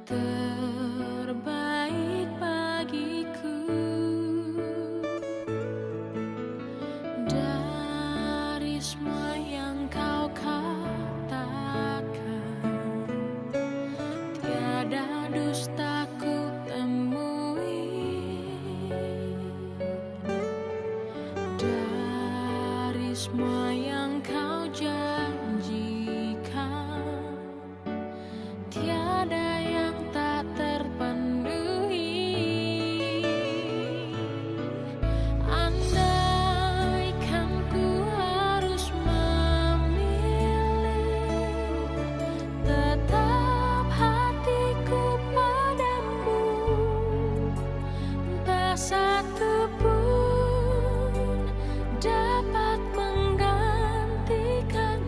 terbaik bagiku dari semua yang kau katakan. Tiada dusta ku temui dari semua yang kau janjikan. Tiada yang tak terpenuhi. Andaikan ku harus memilih, tetap hatiku padamu. Tak satu pun dapat menggantikan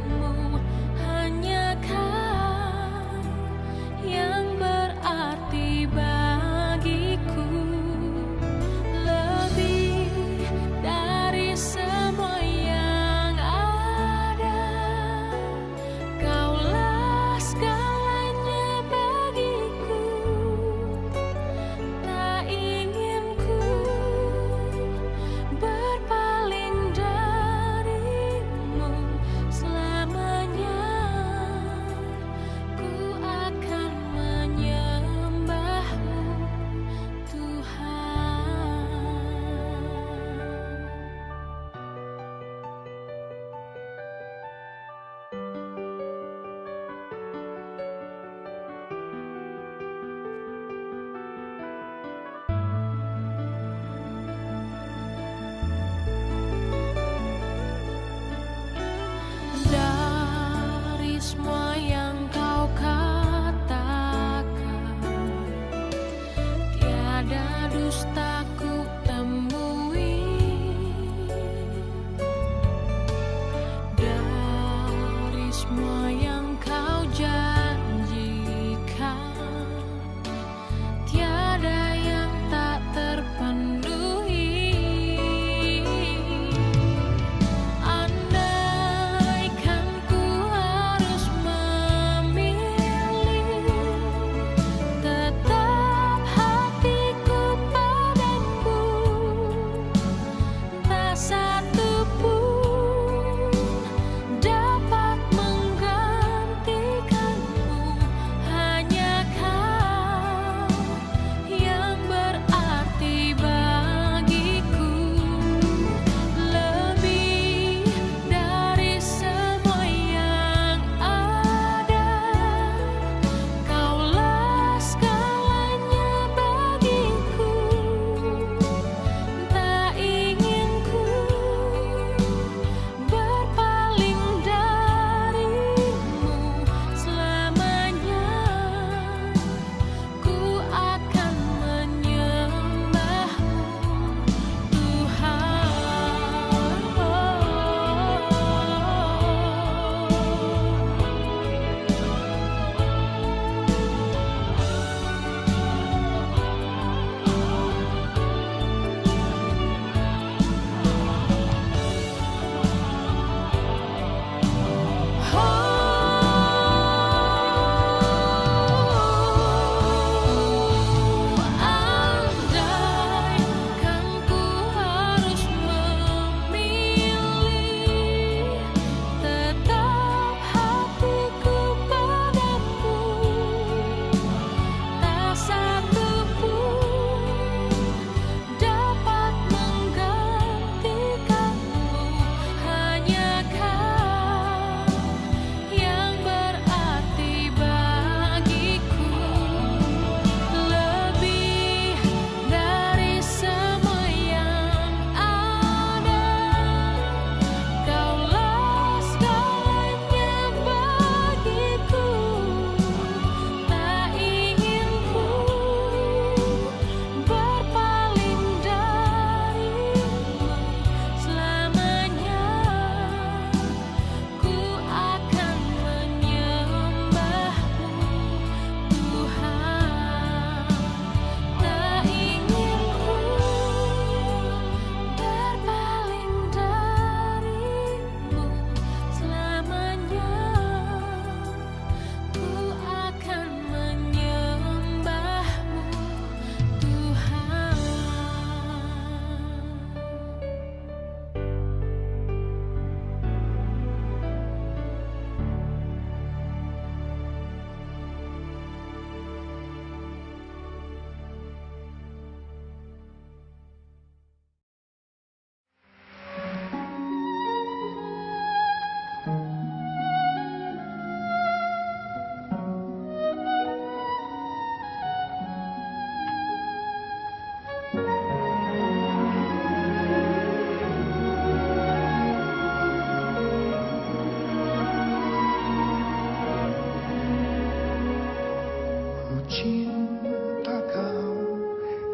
cinta Kau,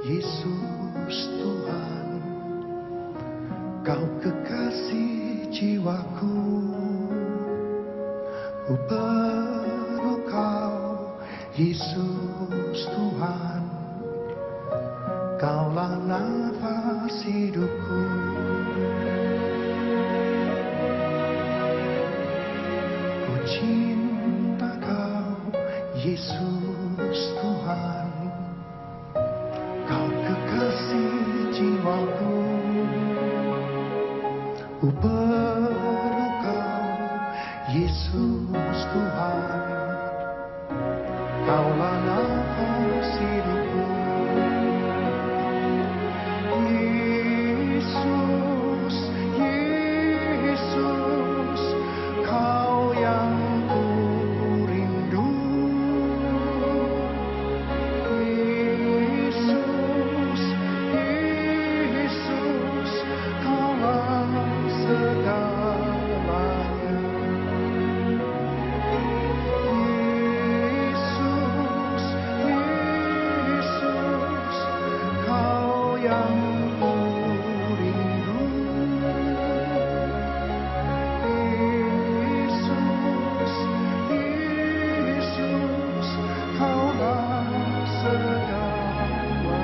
Yesus Tuhan. Kau kekasih jiwaku, ku perlu Kau, Yesus Tuhan. Kaulah nafas hidupku. Ku cinta Kau, Yesus Tuhan. Kau kekasih jiwaku, ku perlu Kau, Yesus Tuhan. Kaulah nafas hidupku. Yesus, Yesus, Kau yang ku rindu. Yesus, Yesus, Kaulah segalanya. Yesus, Yesus, Kau yang ku rindu. Yesus, Yesus, Kaulah segalanya.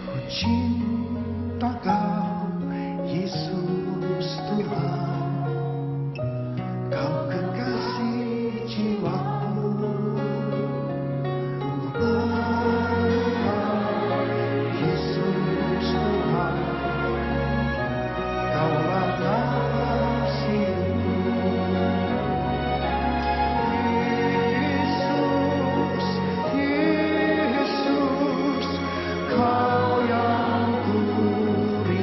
Ku cinta Kau, Yesus Tuhan. Kau kekasih jiwaku, ku perlu Kau, Yesus Tuhan. Kaulah nafas hidupku. Yesus, Yesus, Kau yang ku rindu.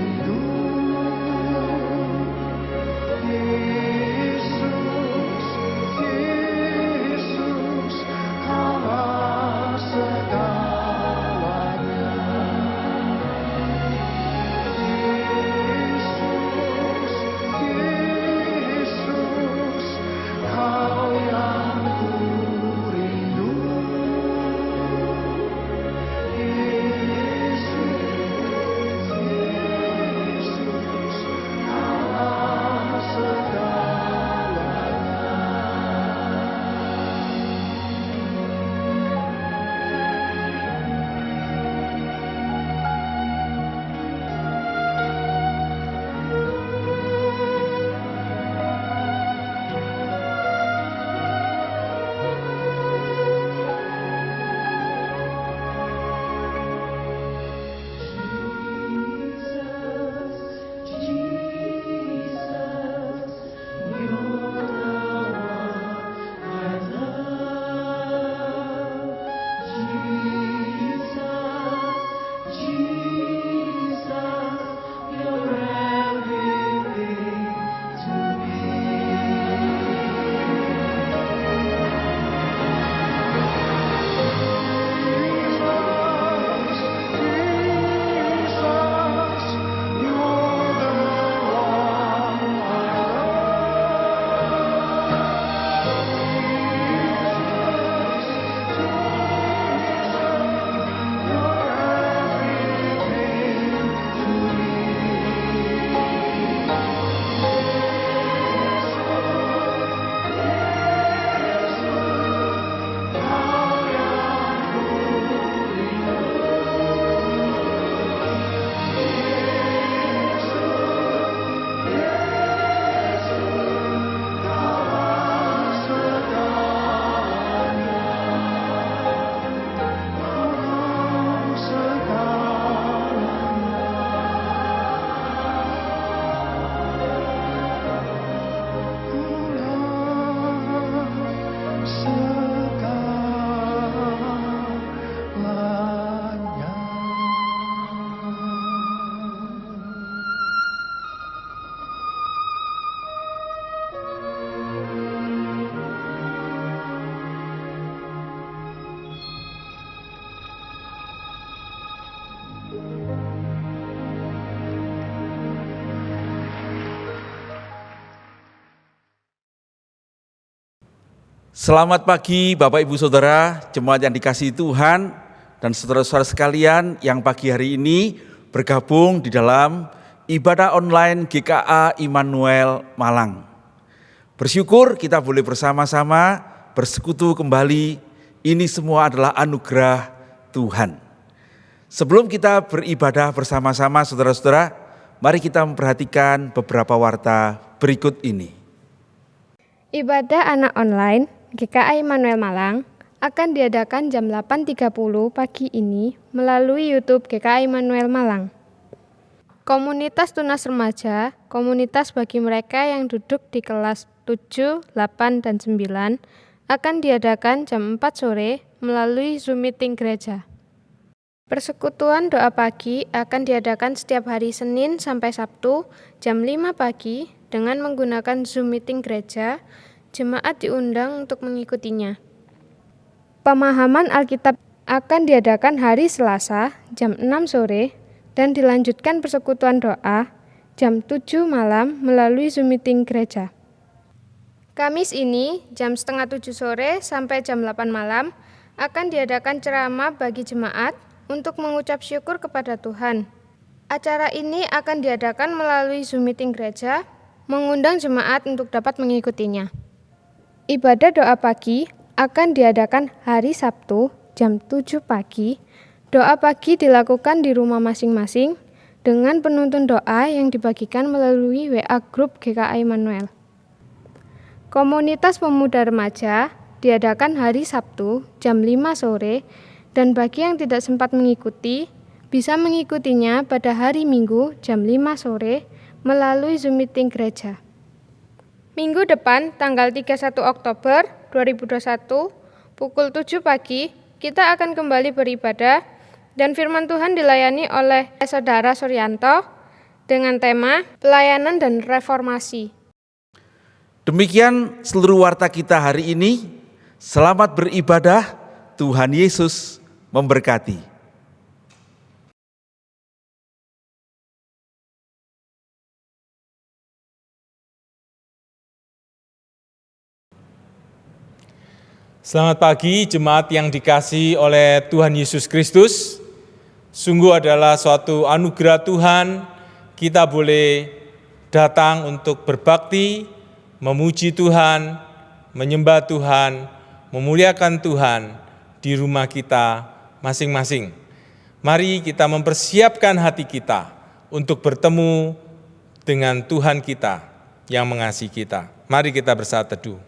Selamat pagi Bapak Ibu Saudara, jemaat yang dikasihi Tuhan dan saudara-saudara sekalian yang pagi hari ini bergabung di dalam ibadah online GKA Immanuel Malang. Bersyukur kita boleh bersama-sama bersekutu kembali, ini semua adalah anugerah Tuhan. Sebelum kita beribadah bersama-sama saudara-saudara, mari kita memperhatikan beberapa warta berikut ini. Ibadah anak online GKA Immanuel Malang akan diadakan jam 8.30 pagi ini melalui YouTube GKA Immanuel Malang. Komunitas tunas remaja, komunitas bagi mereka yang duduk di kelas 7, 8, dan 9 akan diadakan jam 4 sore melalui Zoom meeting gereja. Persekutuan doa pagi akan diadakan setiap hari Senin sampai Sabtu jam 5 pagi dengan menggunakan Zoom meeting gereja. Jemaat diundang untuk mengikutinya. Pemahaman Alkitab akan diadakan hari Selasa jam 6 sore dan dilanjutkan persekutuan doa jam 7 malam melalui Zoom meeting gereja. Kamis ini jam setengah 7 sore sampai jam 8 malam akan diadakan ceramah bagi jemaat untuk mengucap syukur kepada Tuhan. Acara ini akan diadakan melalui Zoom meeting gereja, mengundang jemaat untuk dapat mengikutinya. Ibadah doa pagi akan diadakan hari Sabtu jam 7 pagi. Doa pagi dilakukan di rumah masing-masing dengan penuntun doa yang dibagikan melalui WA Group GKA Immanuel. Komunitas pemuda remaja diadakan hari Sabtu jam 5 sore dan bagi yang tidak sempat mengikuti bisa mengikutinya pada hari Minggu jam 5 sore melalui Zoom meeting gereja. Minggu depan, tanggal 31 Oktober 2021, pukul 7 pagi, kita akan kembali beribadah dan firman Tuhan dilayani oleh Saudara Suryanto dengan tema Pelayanan dan Reformasi. Demikian seluruh warta kita hari ini. Selamat beribadah, Tuhan Yesus memberkati. Selamat pagi jemaat yang dikasihi oleh Tuhan Yesus Kristus. Sungguh adalah suatu anugerah Tuhan kita boleh datang untuk berbakti, memuji Tuhan, menyembah Tuhan, memuliakan Tuhan di rumah kita masing-masing. Mari kita mempersiapkan hati kita untuk bertemu dengan Tuhan kita yang mengasihi kita. Mari kita bersaat teduh.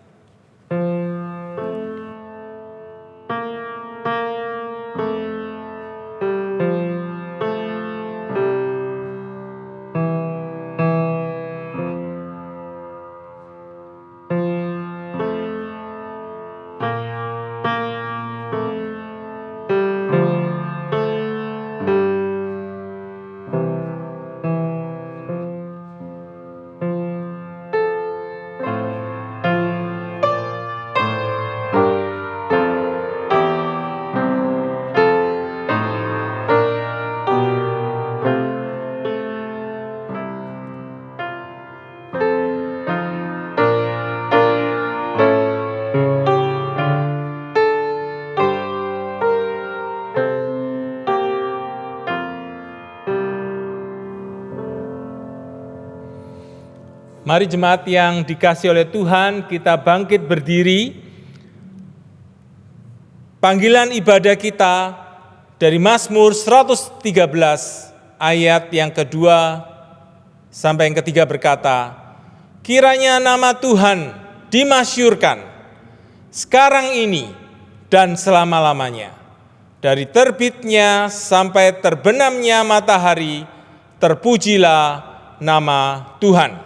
Mari jemaat yang dikasihi oleh Tuhan, kita bangkit berdiri. Panggilan ibadah kita dari Mazmur 113 ayat yang kedua sampai yang ketiga berkata, kiranya nama Tuhan dimasyhurkan sekarang ini dan selama-lamanya. Dari terbitnya sampai terbenamnya matahari, terpujilah nama Tuhan.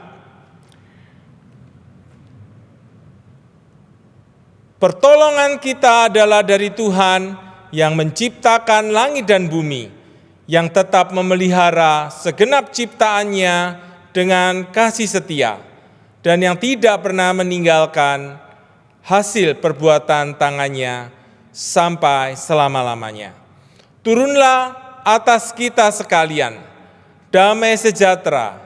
Pertolongan kita adalah dari Tuhan yang menciptakan langit dan bumi, yang tetap memelihara segenap ciptaannya dengan kasih setia, dan yang tidak pernah meninggalkan hasil perbuatan tangannya sampai selama-lamanya. Turunlah atas kita sekalian, damai sejahtera,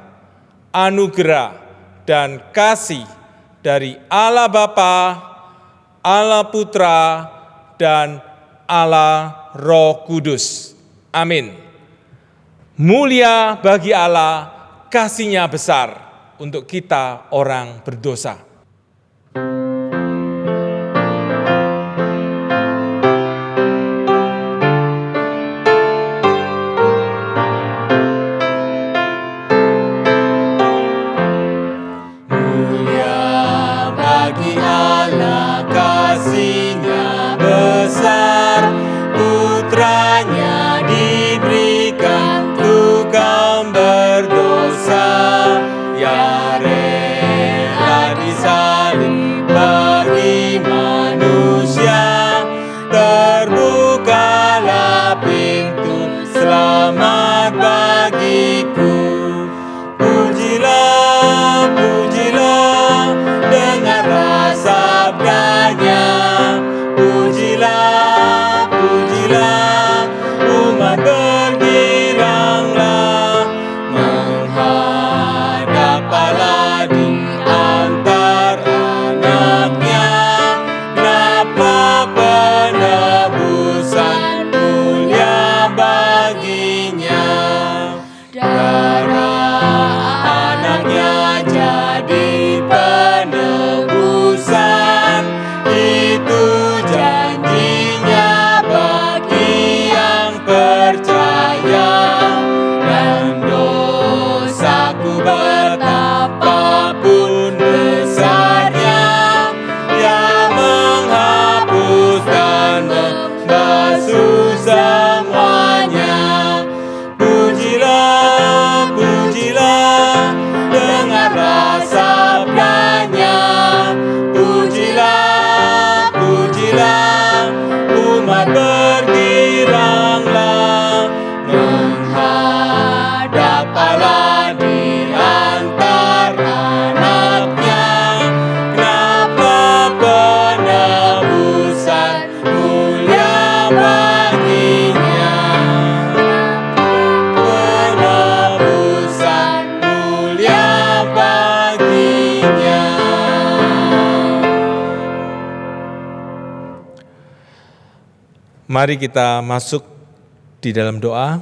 anugerah, dan kasih dari Allah Bapa, Allah Putra, dan Allah Roh Kudus. Amin. Mulia bagi Allah, kasih-Nya besar untuk kita orang berdosa. Mari kita masuk di dalam doa.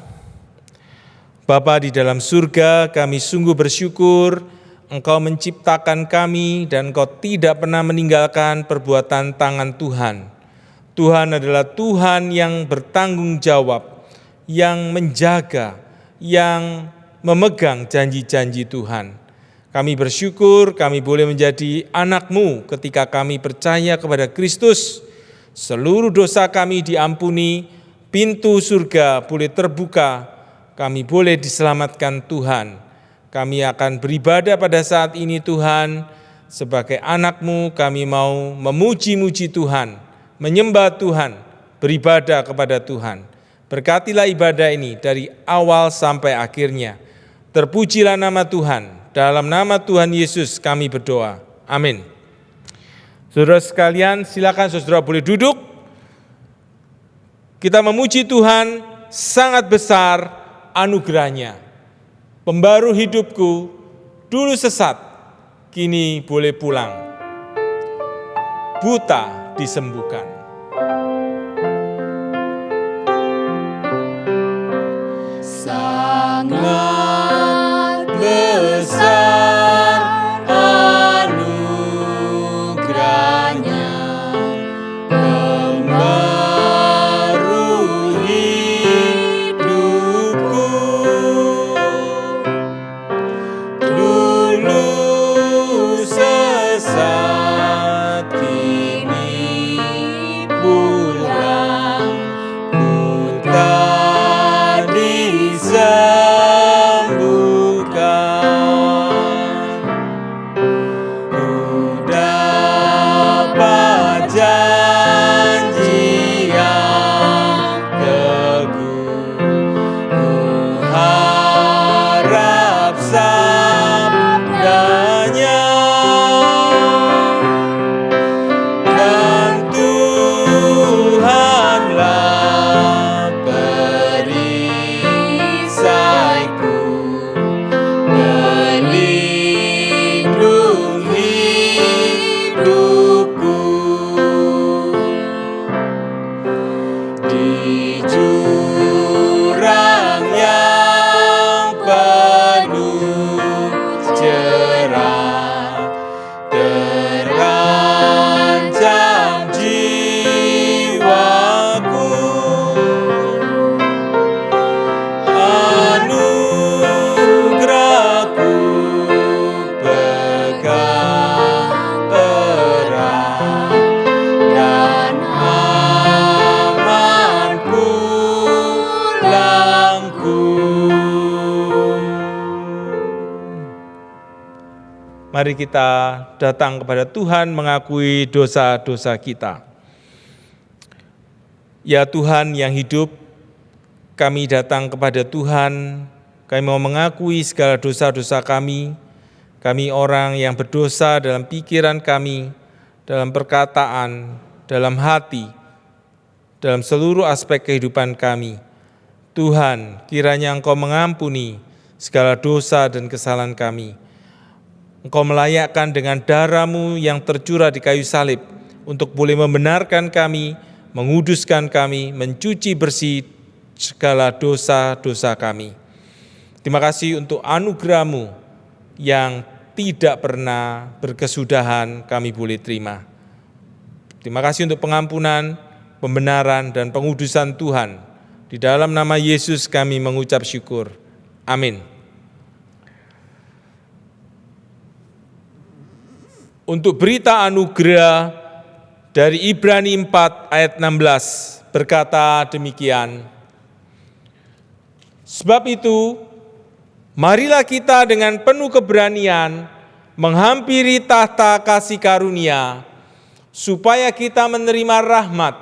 Bapa di dalam surga, kami sungguh bersyukur Engkau menciptakan kami dan Engkau tidak pernah meninggalkan perbuatan tangan Tuhan. Tuhan adalah Tuhan yang bertanggung jawab, yang menjaga, yang memegang janji-janji Tuhan. Kami bersyukur kami boleh menjadi anak-Mu ketika kami percaya kepada Kristus. Seluruh dosa kami diampuni, pintu surga boleh terbuka, kami boleh diselamatkan Tuhan. Kami akan beribadah pada saat ini Tuhan, sebagai anak-Mu kami mau memuji-muji Tuhan, menyembah Tuhan, beribadah kepada Tuhan. Berkatilah ibadah ini dari awal sampai akhirnya. Terpujilah nama Tuhan, dalam nama Tuhan Yesus kami berdoa. Amin. Saudara sekalian, silakan saudara boleh duduk. Kita memuji Tuhan, sangat besar anugerah-Nya. Pembaru hidupku, dulu sesat, kini boleh pulang. Buta disembuhkan. Sangat besar anugerah-Nya, pembaru hidupku. Dulu sesat, kini mari kita datang kepada Tuhan mengakui dosa-dosa kita. Ya Tuhan yang hidup, kami datang kepada Tuhan, kami mau mengakui segala dosa-dosa kami orang yang berdosa dalam pikiran kami, dalam perkataan, dalam hati, dalam seluruh aspek kehidupan kami. Tuhan, kiranya Engkau mengampuni segala dosa dan kesalahan kami. Engkau melayakkan dengan darah-Mu yang tercurah di kayu salib untuk boleh membenarkan kami, menguduskan kami, mencuci bersih segala dosa-dosa kami. Terima kasih untuk anugerah-Mu yang tidak pernah berkesudahan kami boleh terima. Terima kasih untuk pengampunan, pembenaran, dan pengudusan Tuhan. Di dalam nama Yesus kami mengucap syukur. Amin. Untuk berita anugerah dari Ibrani 4 ayat 16 berkata demikian. Sebab itu, marilah kita dengan penuh keberanian menghampiri tahta kasih karunia, supaya kita menerima rahmat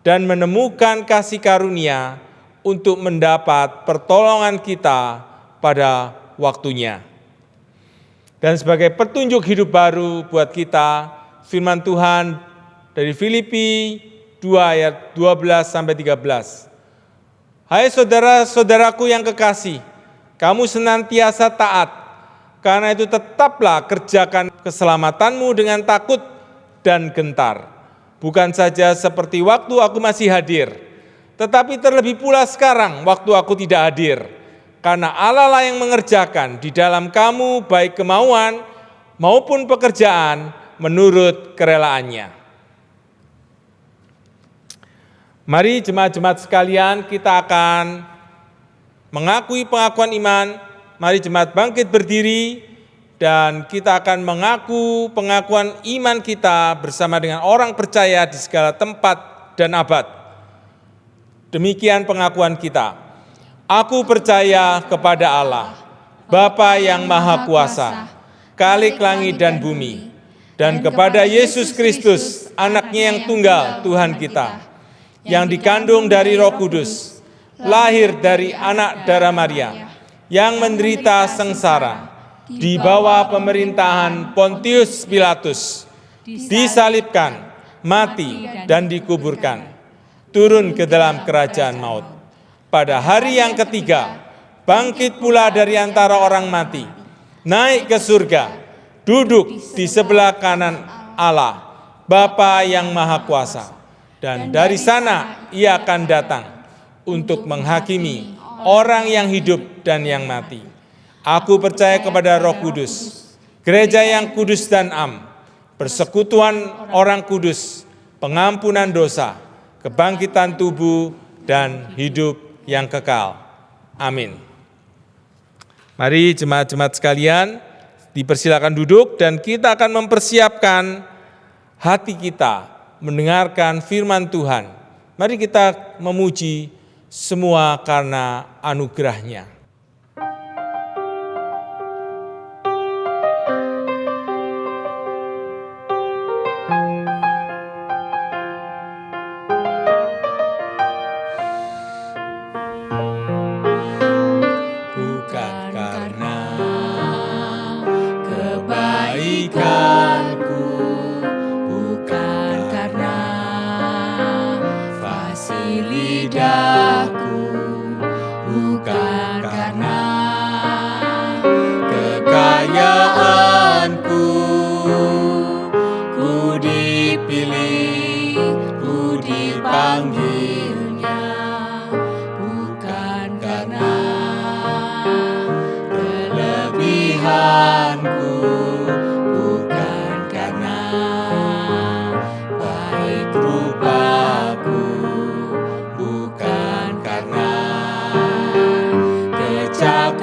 dan menemukan kasih karunia untuk mendapat pertolongan kita pada waktunya. Dan sebagai petunjuk hidup baru buat kita, firman Tuhan dari Filipi 2 ayat 12 sampai 13. Hai saudara-saudaraku yang kekasih, kamu senantiasa taat, karena itu tetaplah kerjakan keselamatanmu dengan takut dan gentar. Bukan saja seperti waktu aku masih hadir, tetapi terlebih pula sekarang waktu aku tidak hadir. Karena Allah lah yang mengerjakan di dalam kamu baik kemauan maupun pekerjaan menurut kerelaannya. Mari jemaat-jemaat sekalian, kita akan mengakui pengakuan iman. Mari jemaat bangkit berdiri dan kita akan mengaku pengakuan iman kita bersama dengan orang percaya di segala tempat dan abad. Demikian pengakuan kita. Aku percaya kepada Allah, Bapa yang Maha Kuasa, Khalik langit dan bumi, dan kepada Yesus Kristus, Anaknya yang tunggal Tuhan kita, yang dikandung dari Roh Kudus, lahir dari anak darah Maria, yang menderita sengsara, di bawah pemerintahan Pontius Pilatus, disalibkan, mati, dan dikuburkan, turun ke dalam kerajaan maut. Pada hari yang ketiga, bangkit pula dari antara orang mati, naik ke surga, duduk di sebelah kanan Allah, Bapa yang Maha Kuasa. Dan dari sana ia akan datang untuk menghakimi orang yang hidup dan yang mati. Aku percaya kepada Roh Kudus, gereja yang kudus dan am, persekutuan orang kudus, pengampunan dosa, kebangkitan tubuh, dan hidup yang kekal. Amin. Mari jemaat-jemaat sekalian, dipersilakan duduk dan kita akan mempersiapkan hati kita mendengarkan firman Tuhan. Mari kita memuji semua karena anugerah-Nya.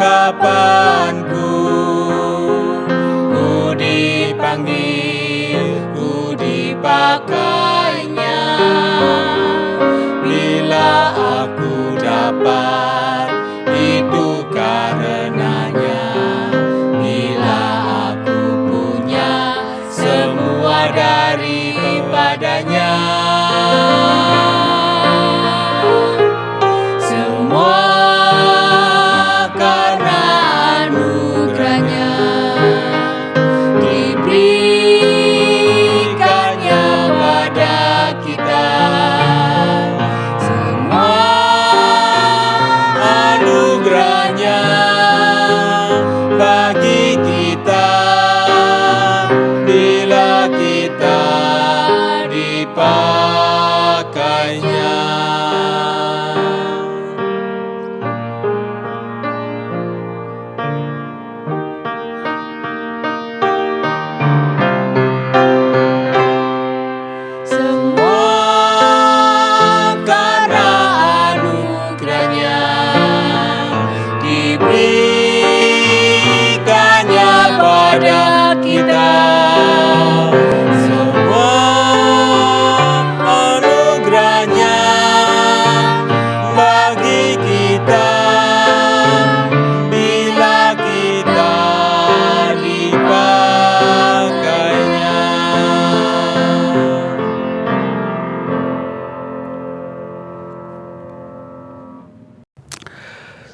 Kecakapanku, ku dipanggil, ku dipakainya. Bila aku dapat, itu karenanya. Bila aku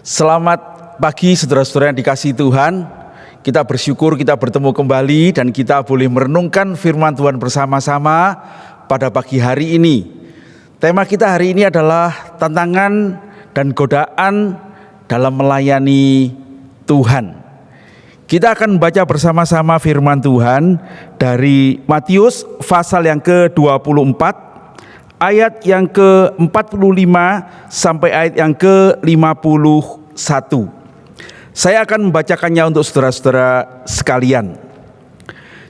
Selamat pagi saudara-saudara yang dikasihi Tuhan. Kita bersyukur kita bertemu kembali dan kita boleh merenungkan firman Tuhan bersama-sama pada pagi hari ini. Tema kita hari ini adalah tantangan dan godaan dalam melayani Tuhan. Kita akan membaca bersama-sama firman Tuhan dari Matius pasal yang ke-24 ayat yang ke-45 sampai ayat yang ke-51. Saya akan membacakannya untuk saudara-saudara sekalian.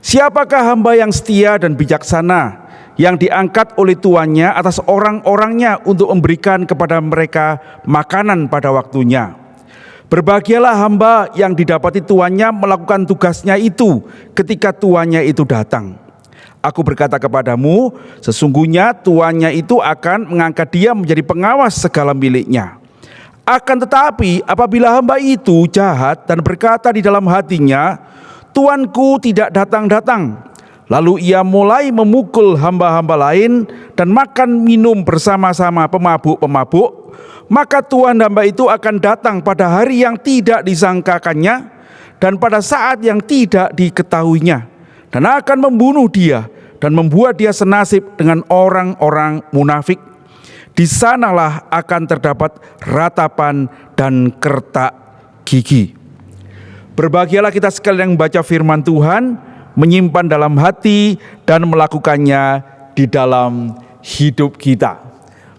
Siapakah hamba yang setia dan bijaksana yang diangkat oleh tuannya atas orang-orangnya untuk memberikan kepada mereka makanan pada waktunya? Berbahagialah hamba yang didapati tuannya melakukan tugasnya itu ketika tuannya itu datang. Aku berkata kepadamu, sesungguhnya tuannya itu akan mengangkat dia menjadi pengawas segala miliknya. Akan tetapi apabila hamba itu jahat dan berkata di dalam hatinya, Tuanku tidak datang-datang, lalu ia mulai memukul hamba-hamba lain dan makan minum bersama-sama pemabuk-pemabuk, maka tuan hamba itu akan datang pada hari yang tidak disangkakannya dan pada saat yang tidak diketahuinya, dan akan membunuh dia dan membuat dia senasib dengan orang-orang munafik. Di sanalah akan terdapat ratapan dan kertak gigi. Berbahagialah kita sekalian yang membaca firman Tuhan, menyimpan dalam hati dan melakukannya di dalam hidup kita.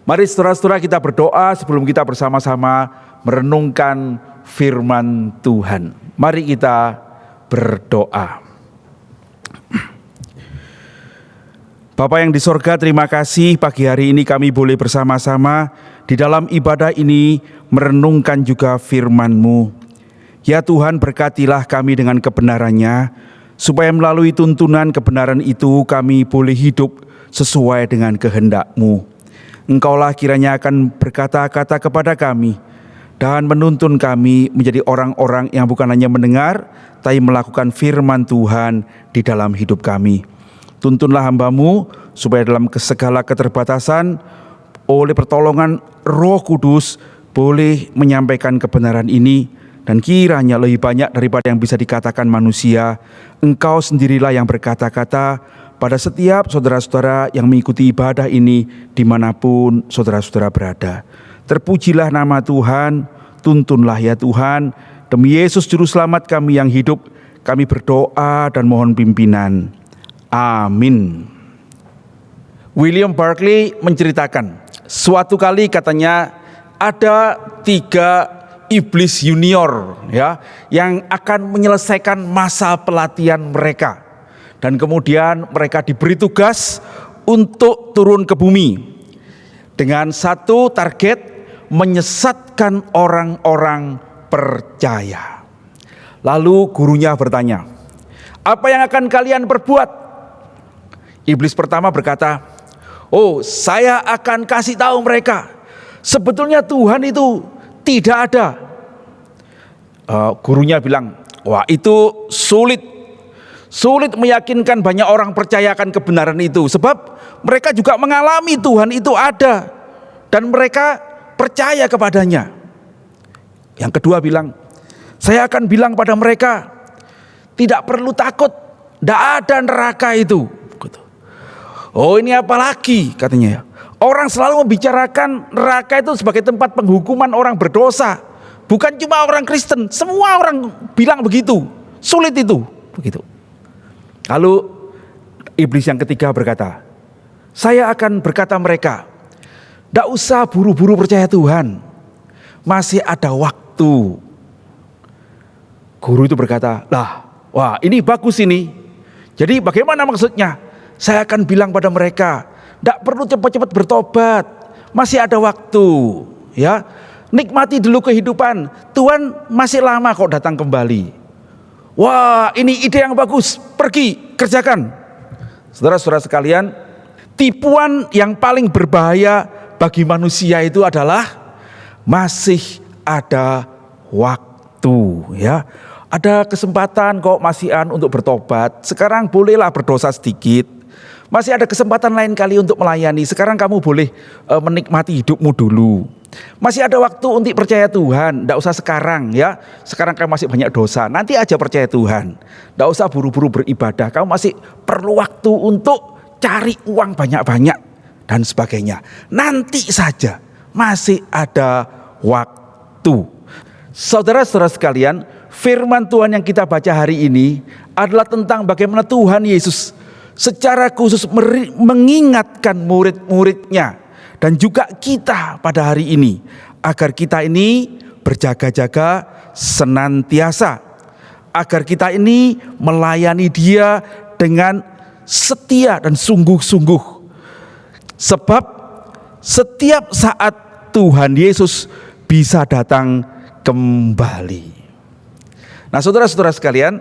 Mari saudara-saudara kita berdoa sebelum kita bersama-sama merenungkan firman Tuhan. Mari kita berdoa. Bapa yang di sorga, terima kasih pagi hari ini kami boleh bersama-sama di dalam ibadah ini merenungkan juga firman-Mu. Ya Tuhan, berkatilah kami dengan kebenarannya, supaya melalui tuntunan kebenaran itu kami boleh hidup sesuai dengan kehendak-Mu. Engkaulah kiranya akan berkata-kata kepada kami dan menuntun kami menjadi orang-orang yang bukan hanya mendengar, tapi melakukan firman Tuhan di dalam hidup kami. Tuntunlah hamba-Mu supaya dalam segala keterbatasan oleh pertolongan Roh Kudus boleh menyampaikan kebenaran ini, dan kiranya lebih banyak daripada yang bisa dikatakan manusia, Engkau sendirilah yang berkata-kata pada setiap saudara-saudara yang mengikuti ibadah ini dimanapun saudara-saudara berada. Terpujilah nama Tuhan, tuntunlah ya Tuhan, demi Yesus Juru Selamat kami yang hidup, kami berdoa dan mohon pimpinan. Amin. William Barclay menceritakan, suatu kali katanya ada 3 iblis junior ya yang akan menyelesaikan masa pelatihan mereka, dan kemudian mereka diberi tugas untuk turun ke bumi dengan satu target, menyesatkan orang-orang percaya. Lalu gurunya bertanya, apa yang akan kalian perbuat? Iblis pertama berkata, oh, saya akan kasih tahu mereka sebetulnya Tuhan itu tidak ada. Gurunya bilang, wah itu sulit meyakinkan banyak orang percayakan kebenaran itu, sebab mereka juga mengalami Tuhan itu ada dan mereka percaya kepadanya. Yang kedua bilang, saya akan bilang pada mereka, tidak perlu takut, tidak ada neraka itu. Oh, ini apa lagi katanya ya. Orang selalu membicarakan neraka itu sebagai tempat penghukuman orang berdosa. Bukan cuma orang Kristen, semua orang bilang begitu. Sulit itu, begitu. Lalu iblis yang ketiga berkata, saya akan berkata mereka, tidak usah buru-buru percaya Tuhan, masih ada waktu. Guru itu berkata, wah ini bagus ini. Jadi bagaimana maksudnya? Saya akan bilang pada mereka, tidak perlu cepat-cepat bertobat, masih ada waktu, ya. Nikmati dulu kehidupan, Tuhan masih lama kok datang kembali. Wah, ini ide yang bagus, pergi kerjakan. Saudara-saudara sekalian, tipuan yang paling berbahaya bagi manusia itu adalah masih ada waktu, ya. Ada kesempatan kok masihan untuk bertobat. Sekarang bolehlah berdosa sedikit. Masih ada kesempatan lain kali untuk melayani. Sekarang kamu boleh menikmati hidupmu dulu. Masih ada waktu untuk percaya Tuhan, tidak usah sekarang ya. Sekarang kamu masih banyak dosa, nanti aja percaya Tuhan. Tidak usah buru-buru beribadah, kamu masih perlu waktu untuk cari uang banyak-banyak dan sebagainya. Nanti saja, masih ada waktu. Saudara-saudara sekalian, firman Tuhan yang kita baca hari ini adalah tentang bagaimana Tuhan Yesus secara khusus mengingatkan murid-muridnya dan juga kita pada hari ini agar kita ini berjaga-jaga senantiasa, agar kita ini melayani Dia dengan setia dan sungguh-sungguh. Sebab setiap saat Tuhan Yesus bisa datang kembali. Nah, saudara-saudara sekalian,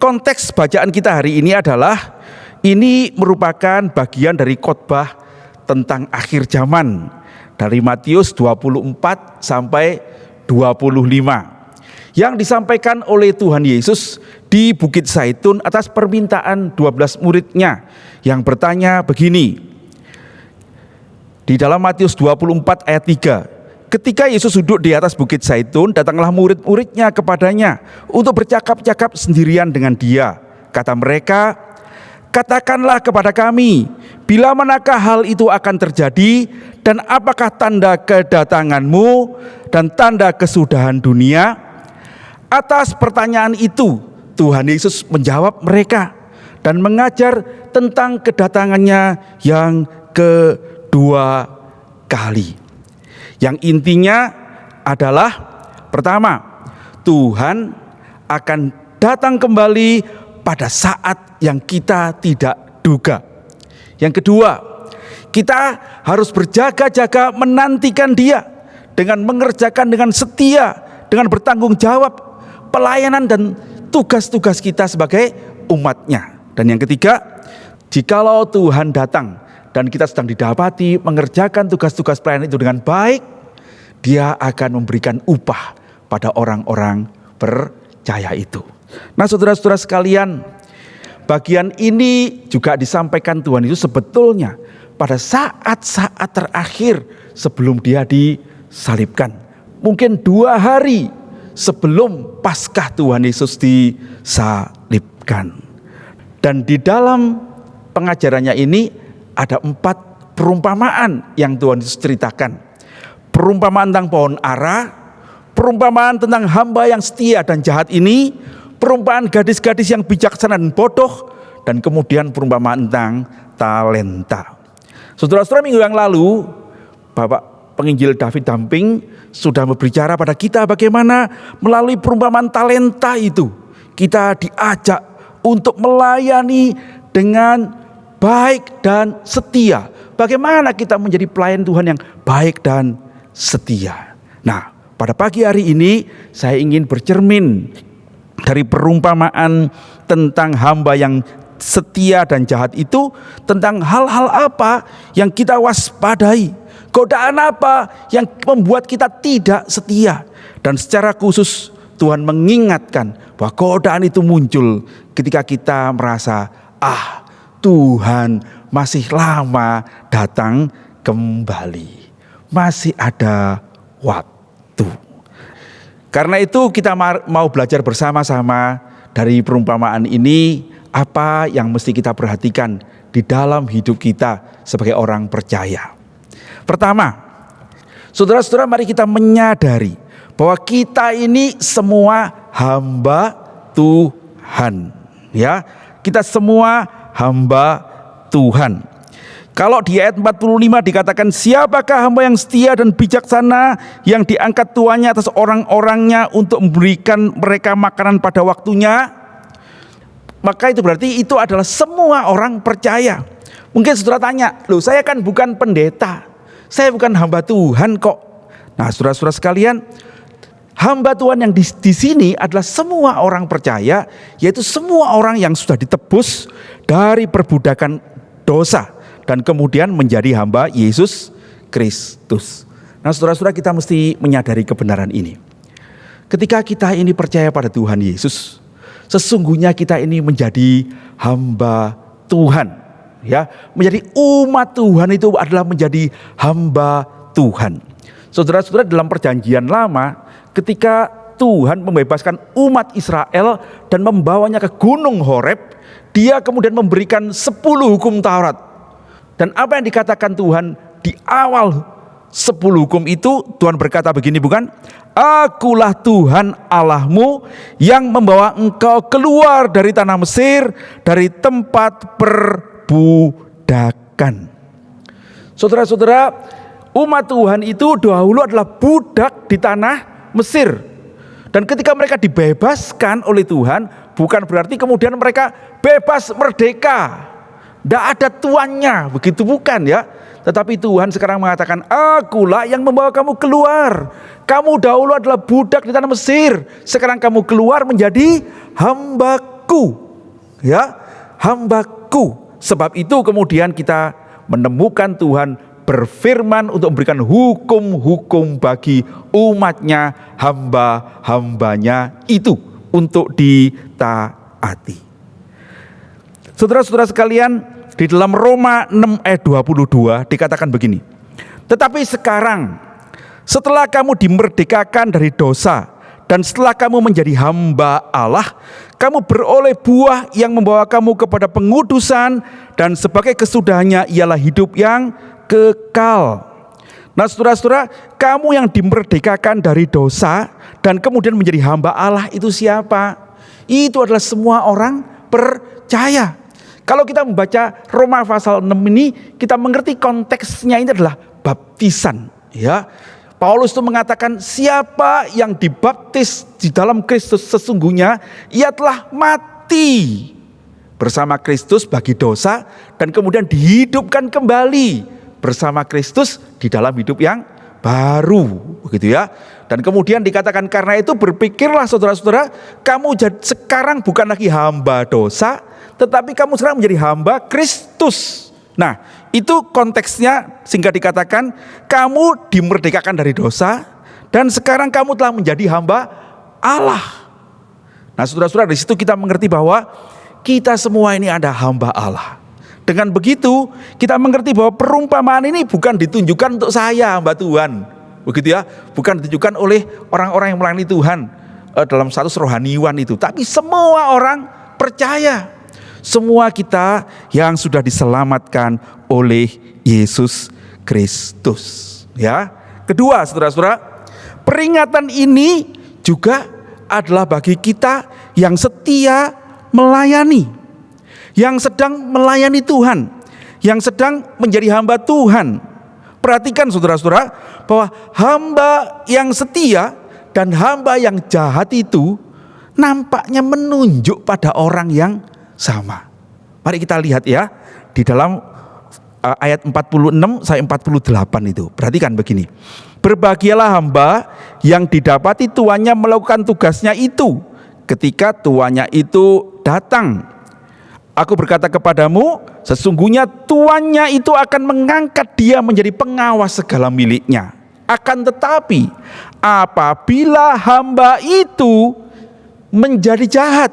konteks bacaan kita hari ini adalah ini merupakan bagian dari khotbah tentang akhir zaman dari Matius 24 sampai 25 yang disampaikan oleh Tuhan Yesus di Bukit Zaitun atas permintaan 12 muridnya yang bertanya begini. Di dalam Matius 24 ayat 3, ketika Yesus duduk di atas Bukit Zaitun, datanglah murid-muridnya kepadanya untuk bercakap-cakap sendirian dengan Dia. Kata mereka, "Katakanlah kepada kami, bila manakah hal itu akan terjadi, dan apakah tanda kedatanganmu dan tanda kesudahan dunia?" Atas pertanyaan itu, Tuhan Yesus menjawab mereka dan mengajar tentang kedatangannya yang kedua kali. Yang intinya adalah, pertama, Tuhan akan datang kembali pada saat yang kita tidak duga. Yang kedua, kita harus berjaga-jaga menantikan Dia dengan mengerjakan dengan setia, dengan bertanggung jawab pelayanan dan tugas-tugas kita sebagai umat-Nya. Dan yang ketiga, jikalau Tuhan datang dan kita sedang didapati mengerjakan tugas-tugas pelayanan itu dengan baik, Dia akan memberikan upah pada orang-orang percaya itu. Nah, saudara-saudara sekalian, bagian ini juga disampaikan Tuhan Yesus sebetulnya pada saat-saat terakhir sebelum Dia disalibkan. Mungkin 2 hari sebelum Paskah Tuhan Yesus disalibkan. Dan di dalam pengajarannya ini ada 4 perumpamaan yang Tuhan Yesus ceritakan. Perumpamaan tentang pohon ara, perumpamaan tentang hamba yang setia dan jahat ini, perumpamaan gadis-gadis yang bijaksana dan bodoh, dan kemudian perumpamaan tentang talenta. Saudara-saudara, minggu yang lalu Bapak Penginjil David Damping sudah berbicara pada kita bagaimana melalui perumpamaan talenta itu kita diajak untuk melayani dengan baik dan setia. Bagaimana kita menjadi pelayan Tuhan yang baik dan setia. Nah, pada pagi hari ini saya ingin bercermin dari perumpamaan tentang hamba yang setia dan jahat itu, tentang hal-hal apa yang kita waspadai, godaan apa yang membuat kita tidak setia. Dan secara khusus Tuhan mengingatkan bahwa godaan itu muncul ketika kita merasa Tuhan masih lama datang kembali, masih ada waktu. Karena itu kita mau belajar bersama-sama dari perumpamaan ini, apa yang mesti kita perhatikan di dalam hidup kita sebagai orang percaya. Pertama, saudara-saudara, mari kita menyadari bahwa kita ini semua hamba Tuhan. Ya, kita semua hamba Tuhan. Kalau di ayat 45 dikatakan, siapakah hamba yang setia dan bijaksana yang diangkat tuannya atas orang-orangnya untuk memberikan mereka makanan pada waktunya? Maka itu berarti itu adalah semua orang percaya. Mungkin saudara tanya, loh saya kan bukan pendeta, saya bukan hamba Tuhan kok. Nah, saudara-saudara sekalian, hamba Tuhan yang di sini adalah semua orang percaya, yaitu semua orang yang sudah ditebus dari perbudakan dosa dan kemudian menjadi hamba Yesus Kristus. Nah, saudara-saudara, kita mesti menyadari kebenaran ini. Ketika kita ini percaya pada Tuhan Yesus, sesungguhnya kita ini menjadi hamba Tuhan. Ya, menjadi umat Tuhan itu adalah menjadi hamba Tuhan. Saudara-saudara, dalam perjanjian lama, ketika Tuhan membebaskan umat Israel dan membawanya ke Gunung Horeb, Dia kemudian memberikan 10 hukum Taurat. Dan apa yang dikatakan Tuhan di awal 10 hukum itu, Tuhan berkata begini, bukan? Akulah Tuhan Allahmu yang membawa engkau keluar dari tanah Mesir, dari tempat perbudakan. Saudara-saudara, umat Tuhan itu dahulu adalah budak di tanah Mesir. Dan ketika mereka dibebaskan oleh Tuhan, bukan berarti kemudian mereka bebas merdeka, tidak ada tuannya, begitu bukan ya. Tetapi Tuhan sekarang mengatakan, akulah yang membawa kamu keluar. Kamu dahulu adalah budak di tanah Mesir, sekarang kamu keluar menjadi hambaku. Ya, hambaku. Sebab itu kemudian kita menemukan Tuhan berfirman untuk memberikan hukum-hukum bagi umatnya, hamba-hambanya itu untuk ditaati. Saudara-saudara sekalian, di dalam Roma 6 ayat 22 dikatakan begini. Tetapi sekarang, setelah kamu dimerdekakan dari dosa dan setelah kamu menjadi hamba Allah, kamu beroleh buah yang membawa kamu kepada pengudusan, dan sebagai kesudahannya ialah hidup yang kekal. Nah saudara-saudara, kamu yang dimerdekakan dari dosa dan kemudian menjadi hamba Allah itu siapa? Itu adalah semua orang percaya. Kalau kita membaca Roma pasal 6 ini, kita mengerti konteksnya ini adalah baptisan. Ya, Paulus itu mengatakan siapa yang dibaptis di dalam Kristus sesungguhnya, ia telah mati bersama Kristus bagi dosa dan kemudian dihidupkan kembali bersama Kristus di dalam hidup yang baru, begitu ya. Dan kemudian dikatakan karena itu berpikirlah saudara-saudara, kamu sekarang bukan lagi hamba dosa, tetapi kamu sekarang menjadi hamba Kristus. Nah, itu konteksnya sehingga dikatakan kamu dimerdekakan dari dosa dan sekarang kamu telah menjadi hamba Allah. Nah, saudara-saudara, di situ kita mengerti bahwa kita semua ini ada hamba Allah. Dengan begitu, kita mengerti bahwa perumpamaan ini bukan ditunjukkan untuk saya, hamba Tuhan. Begitu ya, bukan ditunjukkan oleh orang-orang yang melayani Tuhan dalam status rohaniwan itu, tapi semua orang percaya. Semua kita yang sudah diselamatkan oleh Yesus Kristus. Ya. Kedua, saudara-saudara, peringatan ini juga adalah bagi kita yang setia melayani, yang sedang melayani Tuhan, yang sedang menjadi hamba Tuhan. Perhatikan saudara-saudara, bahwa hamba yang setia dan hamba yang jahat itu nampaknya menunjuk pada orang yang sama. Mari kita lihat ya, di dalam ayat 46 sampai 48 itu. Perhatikan begini. Berbahagialah hamba yang didapati tuannya melakukan tugasnya itu ketika tuannya itu datang. Aku berkata kepadamu, sesungguhnya tuannya itu akan mengangkat dia menjadi pengawas segala miliknya. Akan tetapi apabila hamba itu menjadi jahat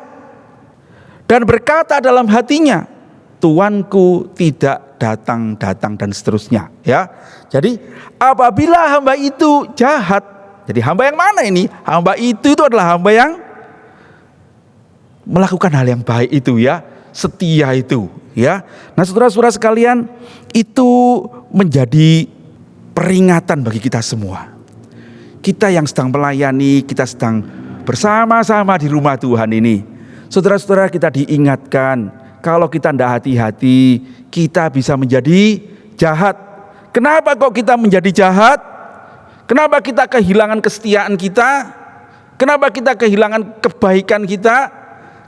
dan berkata dalam hatinya, tuanku tidak datang-datang dan seterusnya. Ya, jadi apabila hamba itu jahat, jadi hamba yang mana ini? Hamba itu adalah hamba yang melakukan hal yang baik itu ya, setia itu ya. Nah saudara-saudara sekalian, itu menjadi peringatan bagi kita semua. Kita yang sedang melayani, kita sedang bersama-sama di rumah Tuhan ini. Saudara-saudara, kita diingatkan kalau kita tidak hati-hati, kita bisa menjadi jahat. Kenapa kok kita menjadi jahat? Kenapa kita kehilangan kesetiaan kita? Kenapa kita kehilangan kebaikan kita?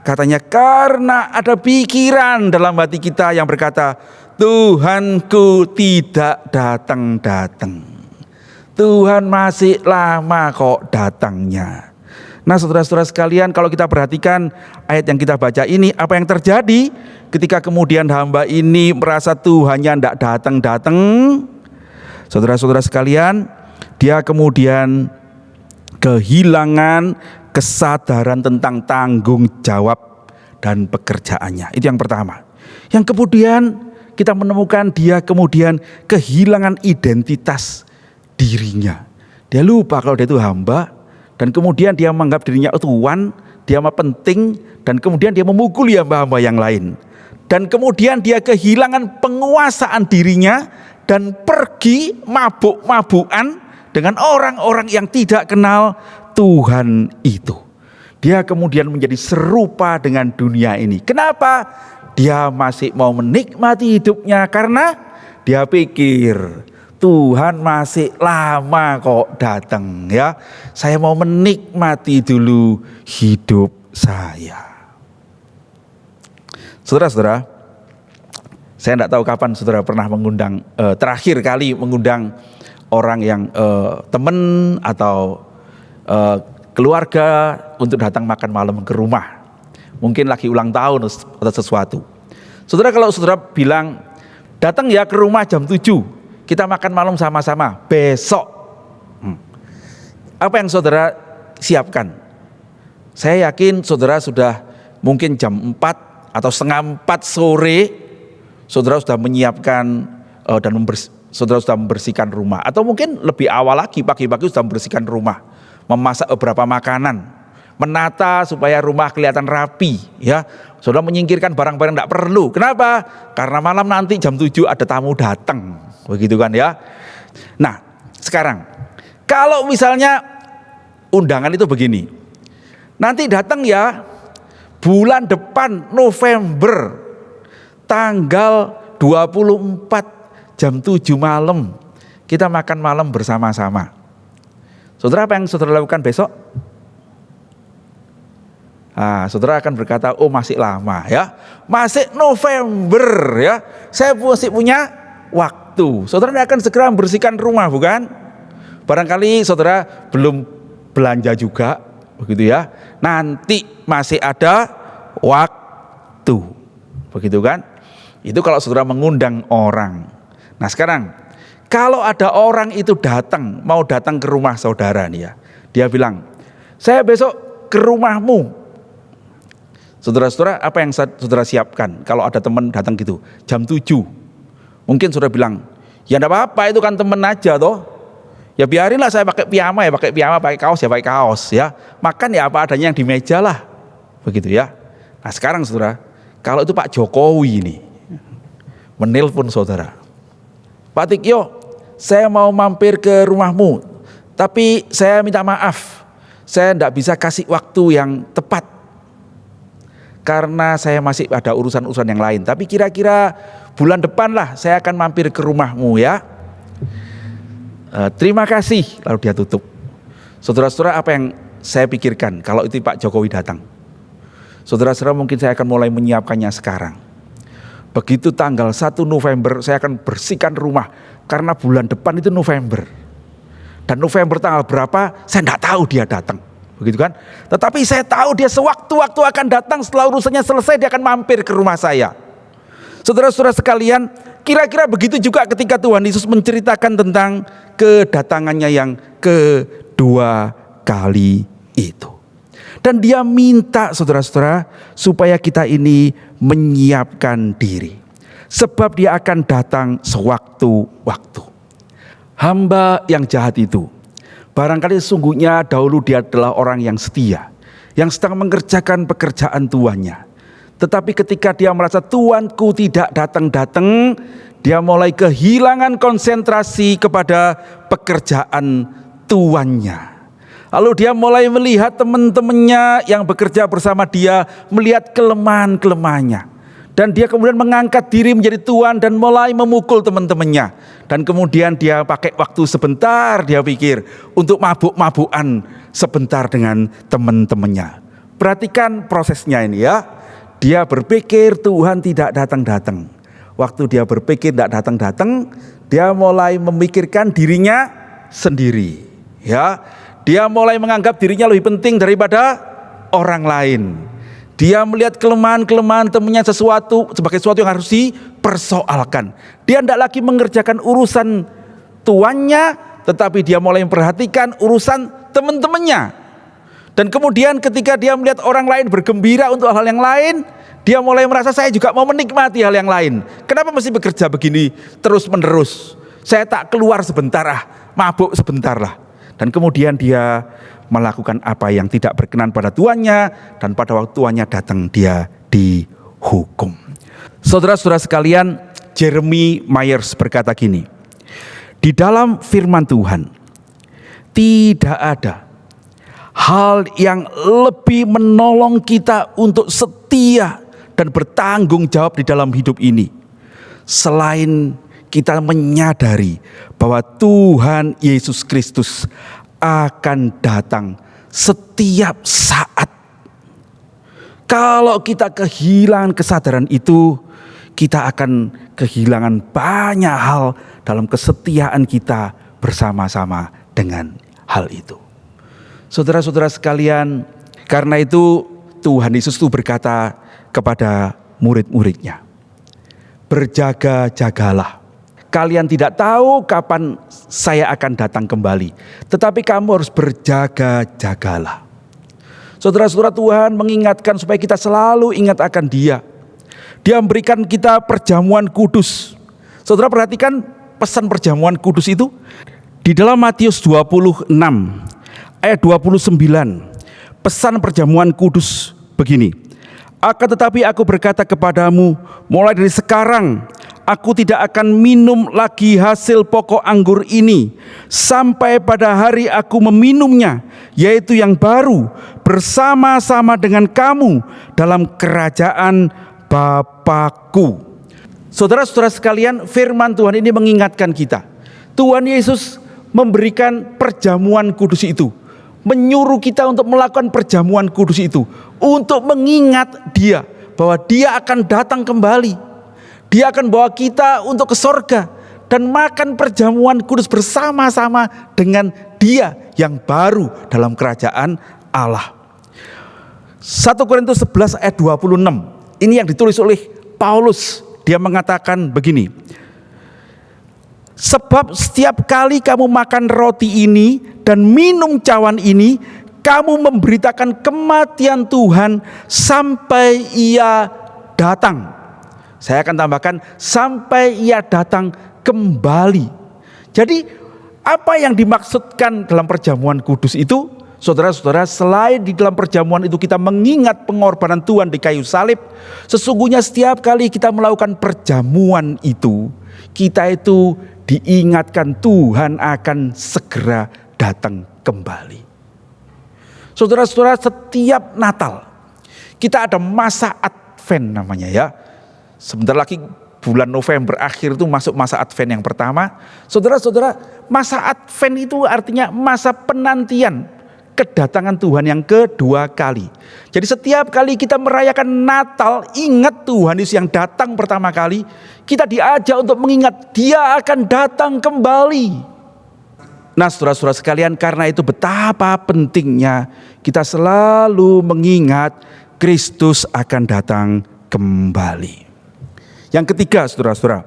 Katanya karena ada pikiran dalam hati kita yang berkata, Tuhanku tidak datang-datang. Tuhan masih lama kok datangnya. Nah saudara-saudara sekalian, kalau kita perhatikan ayat yang kita baca ini, apa yang terjadi ketika kemudian hamba ini merasa Tuhannya tidak datang-datang? Saudara-saudara sekalian, dia kemudian kehilangan kesadaran tentang tanggung jawab dan pekerjaannya. Itu yang pertama. Yang kemudian kita menemukan dia kemudian kehilangan identitas dirinya. Dia lupa kalau dia itu hamba, dan kemudian dia menganggap dirinya tuan, dia mah penting, dan kemudian dia memukuli hamba-hamba yang lain. Dan kemudian dia kehilangan penguasaan dirinya dan pergi mabuk-mabukan dengan orang-orang yang tidak kenal Tuhan itu. Dia kemudian menjadi serupa dengan dunia ini. Kenapa? Dia masih mau menikmati hidupnya karena dia pikir Tuhan masih lama kok datang ya. Saya mau menikmati dulu hidup saya. Saudara-saudara, saya tidak tahu kapan saudara pernah mengundang, terakhir kali mengundang orang yang teman atau keluarga untuk datang makan malam ke rumah. Mungkin lagi ulang tahun atau sesuatu. Saudara, kalau saudara bilang, datang ya ke rumah jam 7, kita makan malam sama-sama besok. Apa yang saudara siapkan? Saya yakin saudara sudah mungkin jam 4 atau setengah 4 sore, saudara sudah menyiapkan dan saudara sudah membersihkan rumah. Atau mungkin lebih awal lagi, pagi-pagi sudah membersihkan rumah, memasak beberapa makanan, menata supaya rumah kelihatan rapi, ya. Saudara menyingkirkan barang-barang tidak perlu. Kenapa? Karena malam nanti jam 7 ada tamu datang, begitu kan ya. Nah, sekarang kalau misalnya undangan itu begini, nanti datang ya bulan depan November tanggal 24 jam 7 malam kita makan malam bersama-sama. Saudara, apa yang saudara lakukan besok? Saudara akan berkata, oh masih lama ya, masih November ya, saya masih punya waktu. Saudara akan segera membersihkan rumah, bukan? Barangkali saudara belum belanja juga, begitu ya. Nanti masih ada waktu, begitu kan? Itu kalau saudara mengundang orang. Nah sekarang, kalau ada orang itu datang, mau datang ke rumah saudara nih ya, dia bilang, saya besok ke rumahmu. Saudara-saudara, apa yang saudara siapkan kalau ada teman datang gitu jam 7? Mungkin saudara bilang, ya enggak apa-apa, itu kan teman aja toh. Ya biarinlah saya pakai piyama ya, pakai kaos ya pakai kaos ya. Makan ya apa adanya yang di meja lah. Begitu ya. Nah sekarang saudara, kalau itu Pak Jokowi ini menelpon saudara, Pak Tikyo, saya mau mampir ke rumahmu, tapi saya minta maaf, saya enggak bisa kasih waktu yang tepat karena saya masih ada urusan-urusan yang lain. Tapi kira-kira bulan depan lah saya akan mampir ke rumahmu ya. Terima kasih. Lalu dia tutup. Saudara-saudara, apa yang saya pikirkan kalau itu Pak Jokowi datang? Saudara-saudara, mungkin saya akan mulai menyiapkannya sekarang. Begitu tanggal 1 November saya akan bersihkan rumah, karena bulan depan itu November. Dan November tanggal berapa saya tidak tahu dia datang, begitu kan? Tetapi saya tahu dia sewaktu-waktu akan datang, setelah urusannya selesai dia akan mampir ke rumah saya. Saudara-saudara sekalian, kira-kira begitu juga ketika Tuhan Yesus menceritakan tentang kedatangannya yang kedua kali itu. Dan dia minta saudara-saudara supaya kita ini menyiapkan diri, sebab dia akan datang sewaktu-waktu. Hamba yang jahat itu, barangkali sesungguhnya dahulu dia adalah orang yang setia, yang sedang mengerjakan pekerjaan tuannya. Tetapi ketika dia merasa tuanku tidak datang-datang, dia mulai kehilangan konsentrasi kepada pekerjaan tuannya. Lalu dia mulai melihat teman-temannya yang bekerja bersama dia, melihat kelemahan-kelemahannya. Dan dia kemudian mengangkat diri menjadi tuan dan mulai memukul teman-temannya. Dan kemudian dia pakai waktu sebentar, dia pikir, untuk mabuk-mabukan sebentar dengan teman-temannya. Perhatikan prosesnya ini ya. Dia berpikir Tuhan tidak datang-datang. Waktu dia berpikir tidak datang-datang, dia mulai memikirkan dirinya sendiri. Ya, dia mulai menganggap dirinya lebih penting daripada orang lain. Dia melihat kelemahan-kelemahan temannya sebagai sesuatu yang harus dipersoalkan. Dia tidak lagi mengerjakan urusan tuannya, tetapi dia mulai memperhatikan urusan teman-temannya. Dan kemudian ketika dia melihat orang lain bergembira untuk hal yang lain, dia mulai merasa saya juga mau menikmati hal yang lain. Kenapa mesti bekerja begini terus menerus? Saya tak keluar sebentar mabuk sebentar lah. dan kemudian dia melakukan apa yang tidak berkenan pada tuannya, dan pada waktu tuannya datang dia dihukum. Saudara-saudara sekalian, Jeremy Myers berkata gini, di dalam firman Tuhan tidak ada hal yang lebih menolong kita untuk setia dan bertanggung jawab di dalam hidup ini, selain kita menyadari bahwa Tuhan Yesus Kristus akan datang setiap saat. Kalau kita kehilangan kesadaran itu, kita akan kehilangan banyak hal dalam kesetiaan kita bersama-sama dengan hal itu. Saudara-saudara sekalian, karena itu Tuhan Yesus itu berkata kepada murid-muridnya, berjaga-jagalah. Kalian tidak tahu kapan saya akan datang kembali, tetapi kamu harus berjaga-jagalah. Saudara-saudara, Tuhan mengingatkan supaya kita selalu ingat akan Dia. Dia memberikan kita perjamuan kudus. Saudara perhatikan pesan perjamuan kudus itu di dalam Matius 26 ayat 29. Pesan perjamuan kudus begini, akan tetapi aku berkata kepadamu, mulai dari sekarang aku tidak akan minum lagi hasil pokok anggur ini sampai pada hari aku meminumnya, yaitu yang baru bersama-sama dengan kamu dalam kerajaan Bapakku. Saudara-saudara sekalian, firman Tuhan ini mengingatkan kita. Tuhan Yesus memberikan perjamuan kudus itu, menyuruh kita untuk melakukan perjamuan kudus itu, untuk mengingat Dia bahwa Dia akan datang kembali. Dia akan bawa kita untuk ke sorga dan makan perjamuan kudus bersama-sama dengan Dia yang baru dalam kerajaan Allah. 1 Korintus 11 ayat 26. Ini yang ditulis oleh Paulus. Dia mengatakan begini, sebab setiap kali kamu makan roti ini dan minum cawan ini, kamu memberitakan kematian Tuhan sampai Ia datang. Saya akan tambahkan, sampai Ia datang kembali. Jadi apa yang dimaksudkan dalam perjamuan kudus itu? Saudara-saudara, selain di dalam perjamuan itu kita mengingat pengorbanan Tuhan di kayu salib, sesungguhnya setiap kali kita melakukan perjamuan itu, kita itu diingatkan Tuhan akan segera datang kembali. Saudara-saudara, setiap Natal kita ada masa Advent namanya ya. Sebentar lagi bulan November akhir itu masuk masa Advent yang pertama. Saudara-saudara, masa Advent itu artinya masa penantian kedatangan Tuhan yang kedua kali. Jadi setiap kali kita merayakan Natal, ingat Tuhan Yesus yang datang pertama kali, kita diajak untuk mengingat Dia akan datang kembali. Nah, saudara-saudara sekalian, karena itu betapa pentingnya kita selalu mengingat Kristus akan datang kembali. Yang ketiga, saudara-saudara,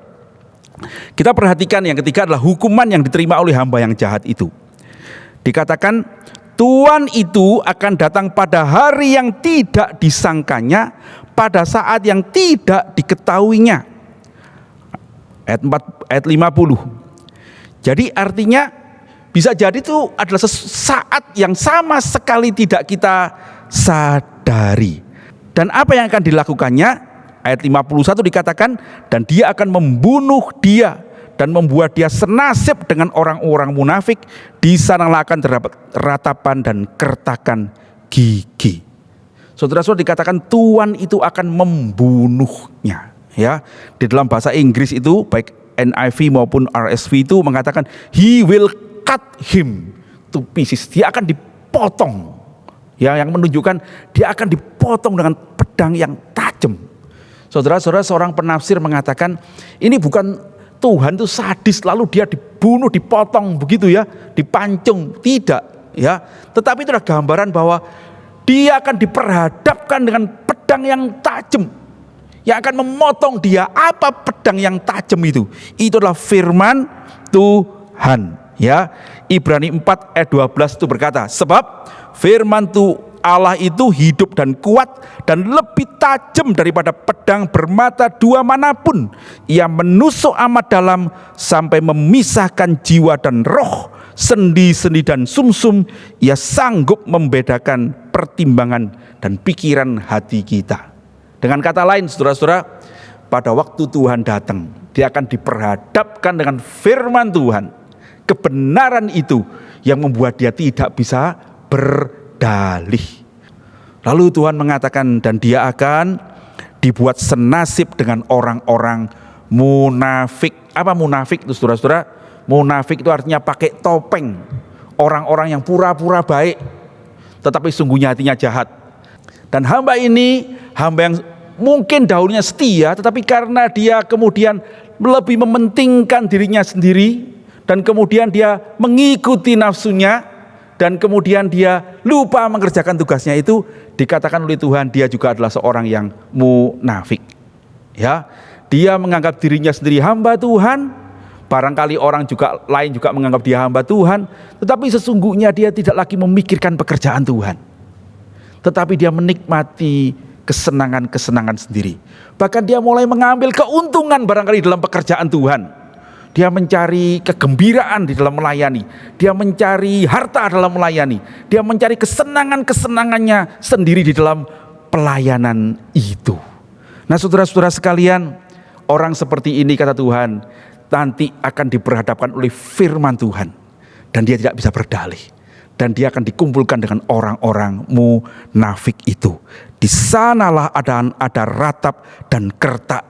kita perhatikan yang ketiga adalah hukuman yang diterima oleh hamba yang jahat itu. Dikatakan Tuhan itu akan datang pada hari yang tidak disangkanya, pada saat yang tidak diketahuinya. Ayat 50. Jadi artinya bisa jadi itu adalah saat yang sama sekali tidak kita sadari. Dan apa yang akan dilakukannya? Ayat 51 dikatakan, dan dia akan membunuh dia dan membuat dia senasib dengan orang-orang munafik. Di sanalah akan terdapat ratapan dan kertakan gigi. Saudara-saudara, dikatakan Tuhan itu akan membunuhnya. Ya, di dalam bahasa Inggris itu baik NIV maupun RSV itu mengatakan He will cut him to pieces. Dia akan dipotong. Ya, yang menunjukkan dia akan dipotong dengan pedang yang tajam. Saudara-saudara, seorang penafsir mengatakan ini bukan Tuhan itu sadis lalu dia dibunuh, dipotong begitu ya, dipancung, tidak ya. Tetapi itu adalah gambaran bahwa dia akan diperhadapkan dengan pedang yang tajam yang akan memotong dia. Apa pedang yang tajam itu? Itu adalah firman Tuhan ya. Ibrani 4 ayat 12 itu berkata, sebab firman Allah itu hidup dan kuat dan lebih tajam daripada pedang bermata dua manapun. Ia menusuk amat dalam sampai memisahkan jiwa dan roh, sendi-sendi dan sumsum. Ia sanggup membedakan pertimbangan dan pikiran hati kita. Dengan kata lain, saudara-saudara, pada waktu Tuhan datang, dia akan diperhadapkan dengan firman Tuhan. Kebenaran itu yang membuat dia tidak bisa berdalih. Lalu Tuhan mengatakan, dan dia akan dibuat senasib dengan orang-orang munafik. Apa munafik itu, saudara-saudara? Munafik itu artinya pakai topeng. Orang-orang yang pura-pura baik, tetapi sungguhnya hatinya jahat. Dan hamba ini, hamba yang mungkin dahulunya setia, tetapi karena dia kemudian lebih mementingkan dirinya sendiri, dan kemudian dia mengikuti nafsunya, dan kemudian dia lupa mengerjakan tugasnya itu, dikatakan oleh Tuhan dia juga adalah seorang yang munafik. Ya, dia menganggap dirinya sendiri hamba Tuhan, barangkali orang juga lain juga menganggap dia hamba Tuhan, tetapi sesungguhnya dia tidak lagi memikirkan pekerjaan Tuhan, tetapi dia menikmati kesenangan-kesenangan sendiri. Bahkan dia mulai mengambil keuntungan barangkali dalam pekerjaan Tuhan. Dia mencari kegembiraan di dalam melayani. Dia mencari harta dalam melayani. Dia mencari kesenangan-kesenangannya sendiri di dalam pelayanan itu. Nah, saudara-saudara sekalian, orang seperti ini kata Tuhan nanti akan diperhadapkan oleh firman Tuhan. Dan dia tidak bisa berdalih. Dan dia akan dikumpulkan dengan orang-orang munafik itu. Di sanalah ada ratap dan kertak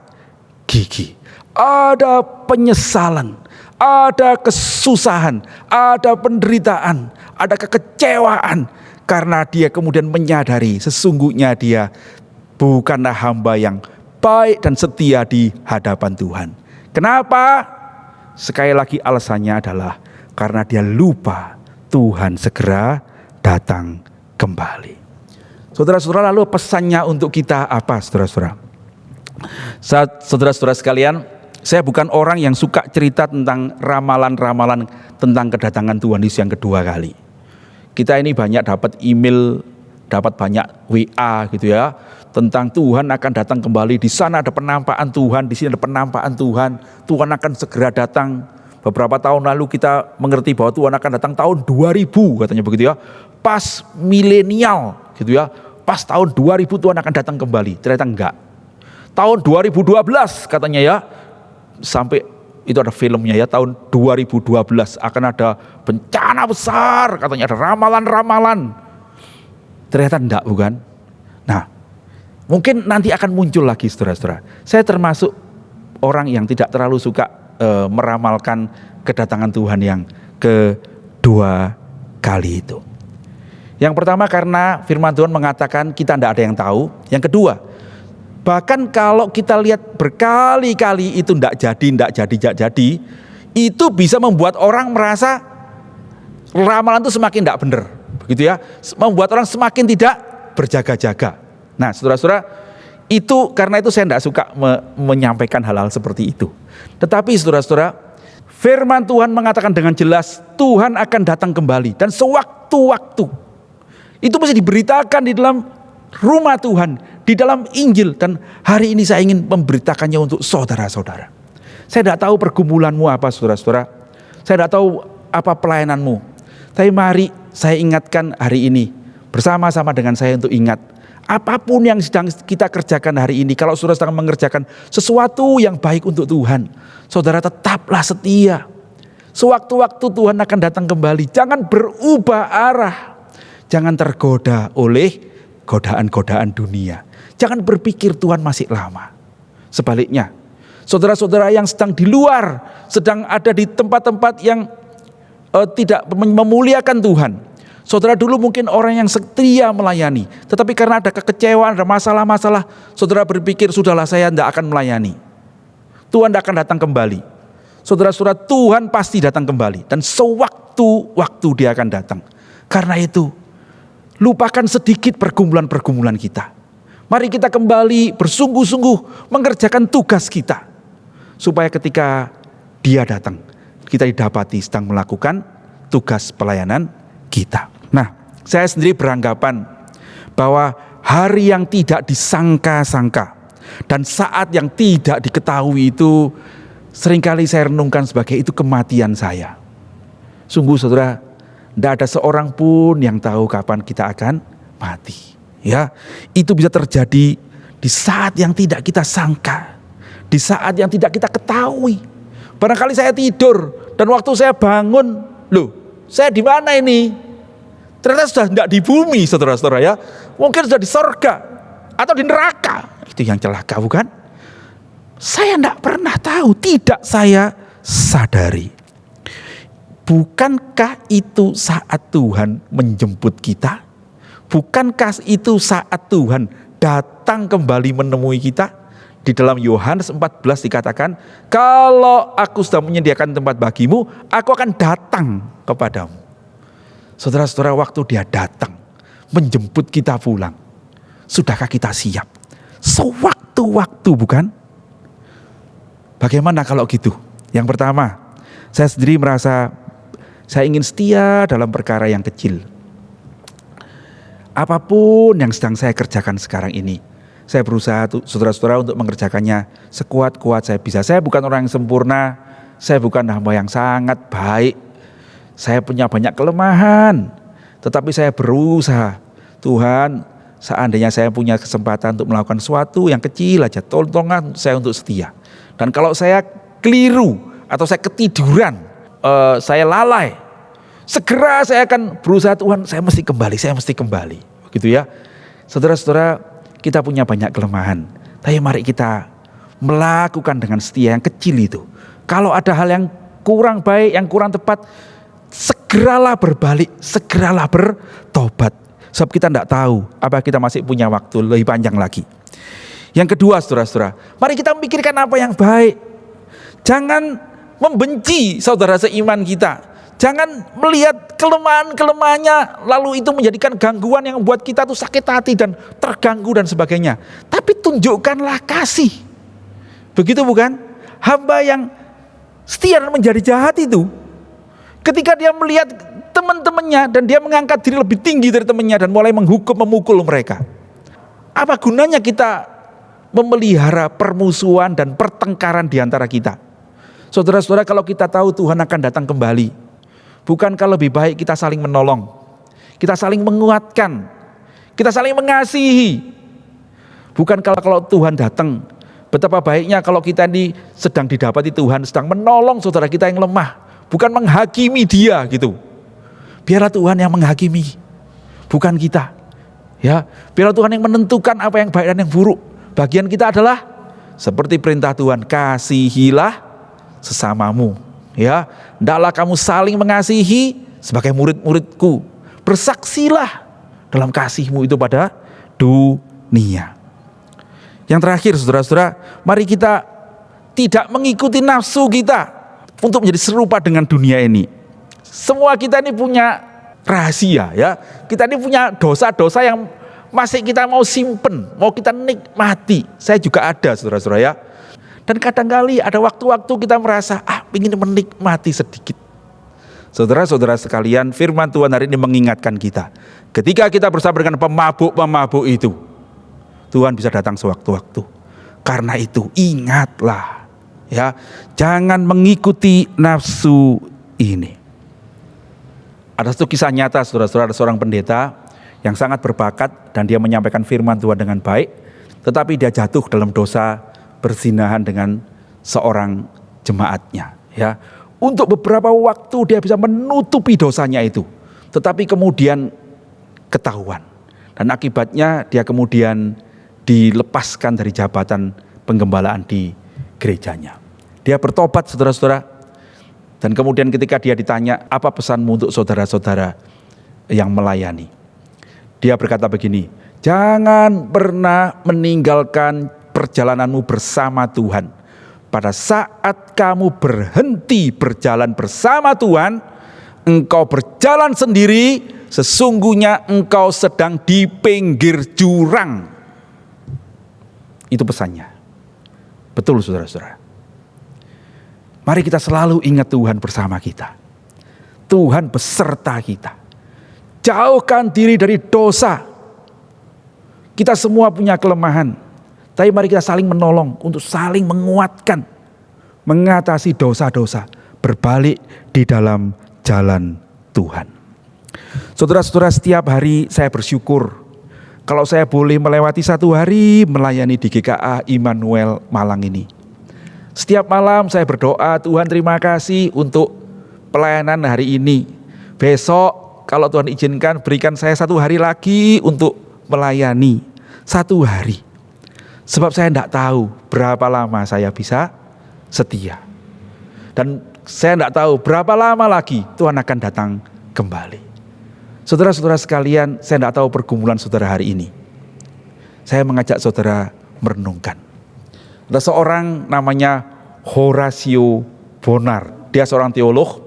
gigi. Ada penyesalan, ada kesusahan, ada penderitaan, ada kekecewaan. Karena dia kemudian menyadari sesungguhnya dia bukanlah hamba yang baik dan setia di hadapan Tuhan. Kenapa? Sekali lagi alasannya adalah karena dia lupa Tuhan segera datang kembali. Saudara-saudara, lalu pesannya untuk kita apa, saudara-saudara? Saudara-saudara sekalian, saya bukan orang yang suka cerita tentang ramalan-ramalan tentang kedatangan Tuhan Yesus yang kedua kali. Kita ini banyak dapat email, dapat banyak WA gitu ya, tentang Tuhan akan datang kembali, di sana ada penampakan Tuhan, di sini ada penampakan Tuhan, Tuhan akan segera datang. Beberapa tahun lalu kita mengerti bahwa Tuhan akan datang tahun 2000 katanya begitu ya, pas milenial gitu ya, pas tahun 2000 Tuhan akan datang kembali. Ternyata enggak. Tahun 2012 katanya ya, sampai itu ada filmnya ya, tahun 2012 akan ada bencana besar, katanya ada ramalan-ramalan. Ternyata enggak, bukan? Nah, mungkin nanti akan muncul lagi, saudara-saudara. Saya termasuk orang yang tidak terlalu suka meramalkan kedatangan Tuhan yang kedua kali itu. Yang pertama karena firman Tuhan mengatakan kita tidak ada yang tahu. Yang kedua, bahkan kalau kita lihat berkali-kali itu tidak jadi, itu bisa membuat orang merasa ramalan itu semakin tidak benar, begitu ya, membuat orang semakin tidak berjaga-jaga. Nah, saudara-saudara, itu karena itu saya tidak suka menyampaikan hal-hal seperti itu. Tetapi saudara-saudara, firman Tuhan mengatakan dengan jelas Tuhan akan datang kembali, dan sewaktu-waktu itu mesti diberitakan di dalam rumah Tuhan, di dalam Injil. Dan hari ini saya ingin memberitakannya untuk saudara-saudara. Saya tidak tahu pergumulanmu apa, saudara-saudara. Saya tidak tahu apa pelayananmu. Tapi mari saya ingatkan hari ini bersama-sama dengan saya untuk ingat, apapun yang sedang kita kerjakan hari ini, kalau saudara sedang mengerjakan sesuatu yang baik untuk Tuhan, saudara tetaplah setia. Sewaktu-waktu Tuhan akan datang kembali. Jangan berubah arah. Jangan tergoda oleh godaan-godaan dunia. Jangan berpikir Tuhan masih lama. Sebaliknya, saudara-saudara yang sedang di luar, sedang ada di tempat-tempat yang tidak memuliakan Tuhan. Saudara dulu mungkin orang yang setia melayani, tetapi karena ada kekecewaan, ada masalah-masalah, saudara berpikir sudahlah saya tidak akan melayani. Tuhan tidak akan datang kembali. Saudara-saudara, Tuhan pasti datang kembali, dan sewaktu-waktu dia akan datang. Karena itu, lupakan sedikit pergumulan-pergumulan kita. Mari kita kembali bersungguh-sungguh mengerjakan tugas kita, supaya ketika dia datang, kita didapati sedang melakukan tugas pelayanan kita. Nah, saya sendiri beranggapan bahwa hari yang tidak disangka-sangka dan saat yang tidak diketahui itu seringkali saya renungkan sebagai itu kematian saya. Sungguh saudara, tidak ada seorang pun yang tahu kapan kita akan mati. Ya, itu bisa terjadi di saat yang tidak kita sangka, di saat yang tidak kita ketahui. Barangkali saya tidur dan waktu saya bangun, loh, saya di mana ini? Ternyata sudah tidak di bumi, saudara-saudara ya. Mungkin sudah di sorga atau di neraka. Itu yang celaka, bukan? Saya tidak pernah tahu, tidak saya sadari. Bukankah itu saat Tuhan menjemput kita? Bukankah itu saat Tuhan datang kembali menemui kita? Di dalam Yohanes 14 dikatakan, kalau aku sudah menyediakan tempat bagimu, aku akan datang kepadamu. Saudara-saudara, waktu dia datang menjemput kita pulang, sudahkah kita siap? Sewaktu-waktu, bukan? Bagaimana kalau gitu? Yang pertama, saya sendiri merasa saya ingin setia dalam perkara yang kecil. Apapun yang sedang saya kerjakan sekarang ini, saya berusaha saudara-saudara untuk mengerjakannya sekuat-kuat saya bisa. Saya bukan orang yang sempurna, saya bukan hamba yang sangat baik. Saya punya banyak kelemahan, tetapi saya berusaha. Tuhan, seandainya saya punya kesempatan untuk melakukan sesuatu yang kecil aja, tolong saya untuk setia. Dan kalau saya keliru atau saya ketiduran, saya lalai, segera saya akan berusaha, Tuhan, saya mesti kembali. Begitu ya. Saudara-saudara, kita punya banyak kelemahan. Tapi mari kita melakukan dengan setia yang kecil itu. Kalau ada hal yang kurang baik, yang kurang tepat, segeralah berbalik, segeralah bertobat. Sebab kita tidak tahu apa kita masih punya waktu lebih panjang lagi. Yang kedua, saudara-saudara, mari kita memikirkan apa yang baik. Jangan membenci saudara seiman kita. Jangan melihat kelemahan-kelemahannya lalu itu menjadikan gangguan yang membuat kita tuh sakit hati dan terganggu dan sebagainya. Tapi tunjukkanlah kasih. Begitu bukan? Hamba yang setia dan menjadi jahat itu, ketika dia melihat teman-temannya dan dia mengangkat diri lebih tinggi dari temannya dan mulai menghukum, memukul mereka. Apa gunanya kita memelihara permusuhan dan pertengkaran di antara kita? Saudara-saudara, kalau kita tahu Tuhan akan datang kembali, bukankah lebih baik kita saling menolong, kita saling menguatkan, kita saling mengasihi? Bukankah kalau Tuhan datang, betapa baiknya kalau kita ini sedang didapati Tuhan, sedang menolong saudara kita yang lemah, bukan menghakimi dia gitu. Biarlah Tuhan yang menghakimi, bukan kita. Ya, biarlah Tuhan yang menentukan apa yang baik dan yang buruk. Bagian kita adalah seperti perintah Tuhan, kasihilah sesamamu. Ya, hendaklah kamu saling mengasihi sebagai murid-muridku. Bersaksilah dalam kasihmu itu pada dunia. Yang terakhir, saudara-saudara, mari kita tidak mengikuti nafsu kita untuk menjadi serupa dengan dunia ini. Semua kita ini punya rahasia, ya. Kita ini punya dosa-dosa yang masih kita mau simpen, mau kita nikmati. Saya juga ada, saudara-saudara ya. Dan kadang-kali ada waktu-waktu kita merasa, ingin menikmati sedikit. Saudara-saudara sekalian, firman Tuhan hari ini mengingatkan kita. Ketika kita bersama dengan pemabuk-pemabuk itu, Tuhan bisa datang sewaktu-waktu. Karena itu ingatlah, ya, jangan mengikuti nafsu ini. Ada satu kisah nyata, saudara-saudara, ada seorang pendeta yang sangat berbakat dan dia menyampaikan firman Tuhan dengan baik, tetapi dia jatuh dalam dosa berzinahan dengan seorang jemaatnya, ya. Untuk beberapa waktu dia bisa menutupi dosanya itu, tetapi kemudian ketahuan dan akibatnya dia kemudian dilepaskan dari jabatan penggembalaan di gerejanya. Dia bertobat, saudara-saudara, dan kemudian ketika dia ditanya, apa pesanmu untuk saudara-saudara yang melayani? Dia berkata begini, jangan pernah meninggalkan perjalananmu bersama Tuhan. Pada saat kamu berhenti berjalan bersama Tuhan, engkau berjalan sendiri, sesungguhnya engkau sedang di pinggir jurang. Itu pesannya. Betul, saudara-saudara. Mari kita selalu ingat Tuhan bersama kita. Tuhan beserta kita. Jauhkan diri dari dosa. Kita semua punya kelemahan. Tapi mari kita saling menolong untuk saling menguatkan, mengatasi dosa-dosa, berbalik di dalam jalan Tuhan. Saudara-saudara, setiap hari saya bersyukur kalau saya boleh melewati satu hari melayani di GKA Immanuel Malang ini. Setiap malam saya berdoa, Tuhan terima kasih untuk pelayanan hari ini. Besok kalau Tuhan izinkan berikan saya satu hari lagi untuk melayani. Satu hari. Sebab saya tidak tahu berapa lama saya bisa setia. Dan saya tidak tahu berapa lama lagi Tuhan akan datang kembali. Saudara-saudara sekalian, saya tidak tahu pergumulan saudara hari ini. Saya mengajak saudara merenungkan. Ada seorang namanya Horatio Bonar. Dia seorang teolog.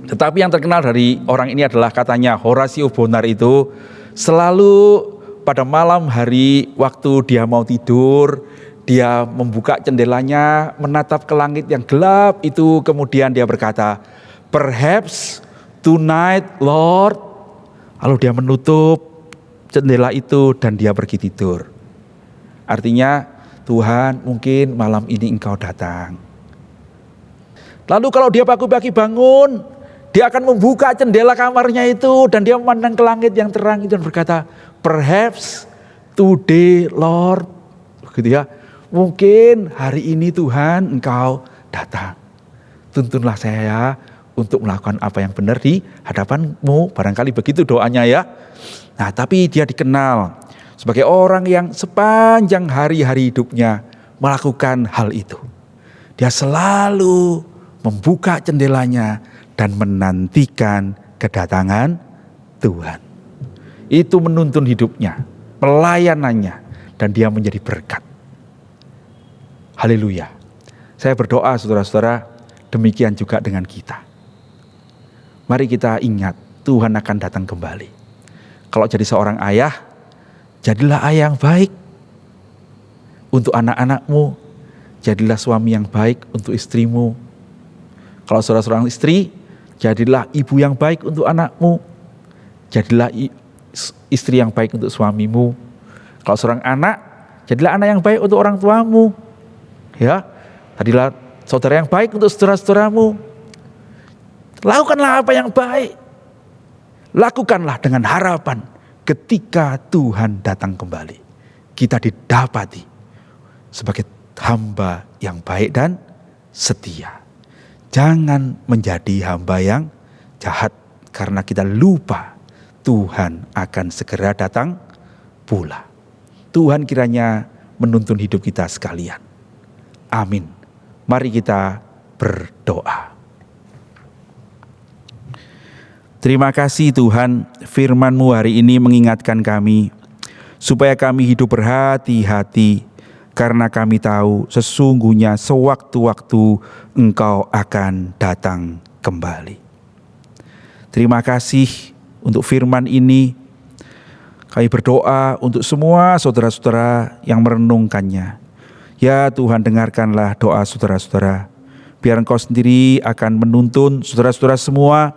Tetapi yang terkenal dari orang ini adalah katanya Horatio Bonar itu selalu pada malam hari waktu dia mau tidur, dia membuka jendelanya, menatap ke langit yang gelap itu, kemudian dia berkata, "Perhaps tonight, Lord." Lalu dia menutup jendela itu dan dia pergi tidur. Artinya, Tuhan mungkin malam ini Engkau datang. Lalu kalau dia pagi-pagi bangun, dia akan membuka jendela kamarnya itu dan dia memandang ke langit yang terang itu dan berkata, "Perhaps today, Lord." Begitu ya. Mungkin hari ini Tuhan Engkau datang. Tuntunlah saya untuk melakukan apa yang benar di hadapan-Mu. Barangkali begitu doanya ya. Nah, tapi dia dikenal sebagai orang yang sepanjang hari-hari hidupnya melakukan hal itu. Dia selalu membuka jendelanya dan menantikan kedatangan Tuhan. Itu menuntun hidupnya, pelayanannya, dan dia menjadi berkat. Haleluya. Saya berdoa saudara-saudara, demikian juga dengan kita. Mari kita ingat, Tuhan akan datang kembali. Kalau jadi seorang ayah, jadilah ayah yang baik untuk anak-anakmu. Jadilah suami yang baik untuk istrimu. Kalau saudara seorang istri, jadilah ibu yang baik untuk anakmu. Jadilah istri yang baik untuk suamimu. Kalau seorang anak, jadilah anak yang baik untuk orang tuamu. Ya, jadilah saudara yang baik untuk saudara-saudaramu. Lakukanlah apa yang baik. Lakukanlah dengan harapan ketika Tuhan datang kembali, kita didapati sebagai hamba yang baik dan setia. Jangan menjadi hamba yang jahat karena kita lupa Tuhan akan segera datang pula. Tuhan kiranya menuntun hidup kita sekalian. Amin. Mari kita berdoa. Terima kasih Tuhan, firman-Mu hari ini mengingatkan kami supaya kami hidup berhati-hati karena kami tahu sesungguhnya sewaktu-waktu Engkau akan datang kembali. Terima kasih untuk firman ini. Kami berdoa untuk semua saudara-saudara yang merenungkannya. Ya Tuhan, dengarkanlah doa saudara-saudara. Biar Engkau sendiri akan menuntun saudara-saudara semua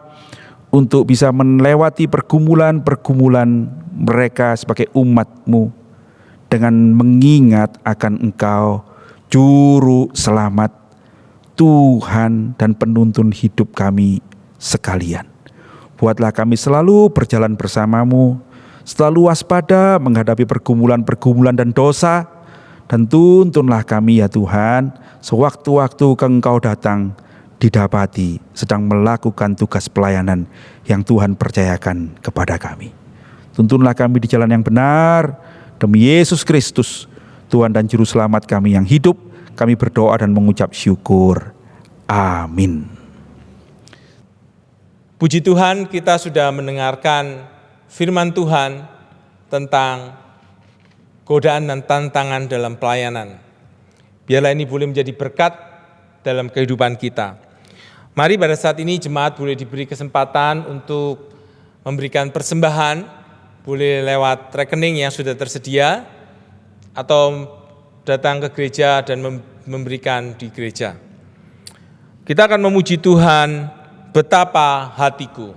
untuk bisa melewati pergumulan-pergumulan mereka sebagai umat-Mu dengan mengingat akan Engkau, Juru Selamat, Tuhan dan penuntun hidup kami sekalian. Buatlah kami selalu berjalan bersama-Mu, selalu waspada menghadapi pergumulan-pergumulan dan dosa, dan tuntunlah kami ya Tuhan, sewaktu-waktu Engkau datang, didapati sedang melakukan tugas pelayanan yang Tuhan percayakan kepada kami. Tuntunlah kami di jalan yang benar, demi Yesus Kristus, Tuhan dan Juru Selamat kami yang hidup, kami berdoa dan mengucap syukur. Amin. Puji Tuhan, kita sudah mendengarkan firman Tuhan tentang godaan dan tantangan dalam pelayanan. Biarlah ini boleh menjadi berkat dalam kehidupan kita. Mari pada saat ini jemaat boleh diberi kesempatan untuk memberikan persembahan, boleh lewat rekening yang sudah tersedia, atau datang ke gereja dan memberikan di gereja. Kita akan memuji Tuhan, betapa hatiku.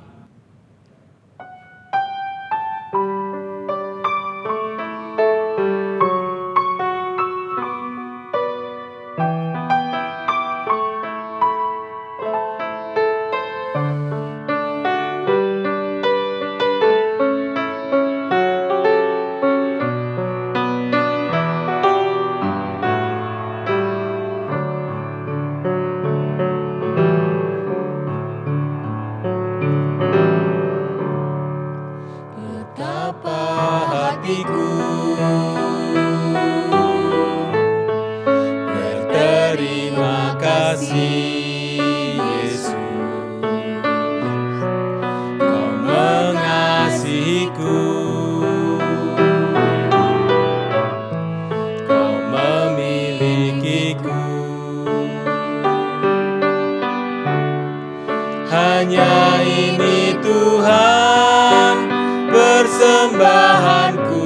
hatiku. Berterima kasih Yesus, Kau mengasihiku, Kau memilikiku. Hanya ini Tuhan persembahanku,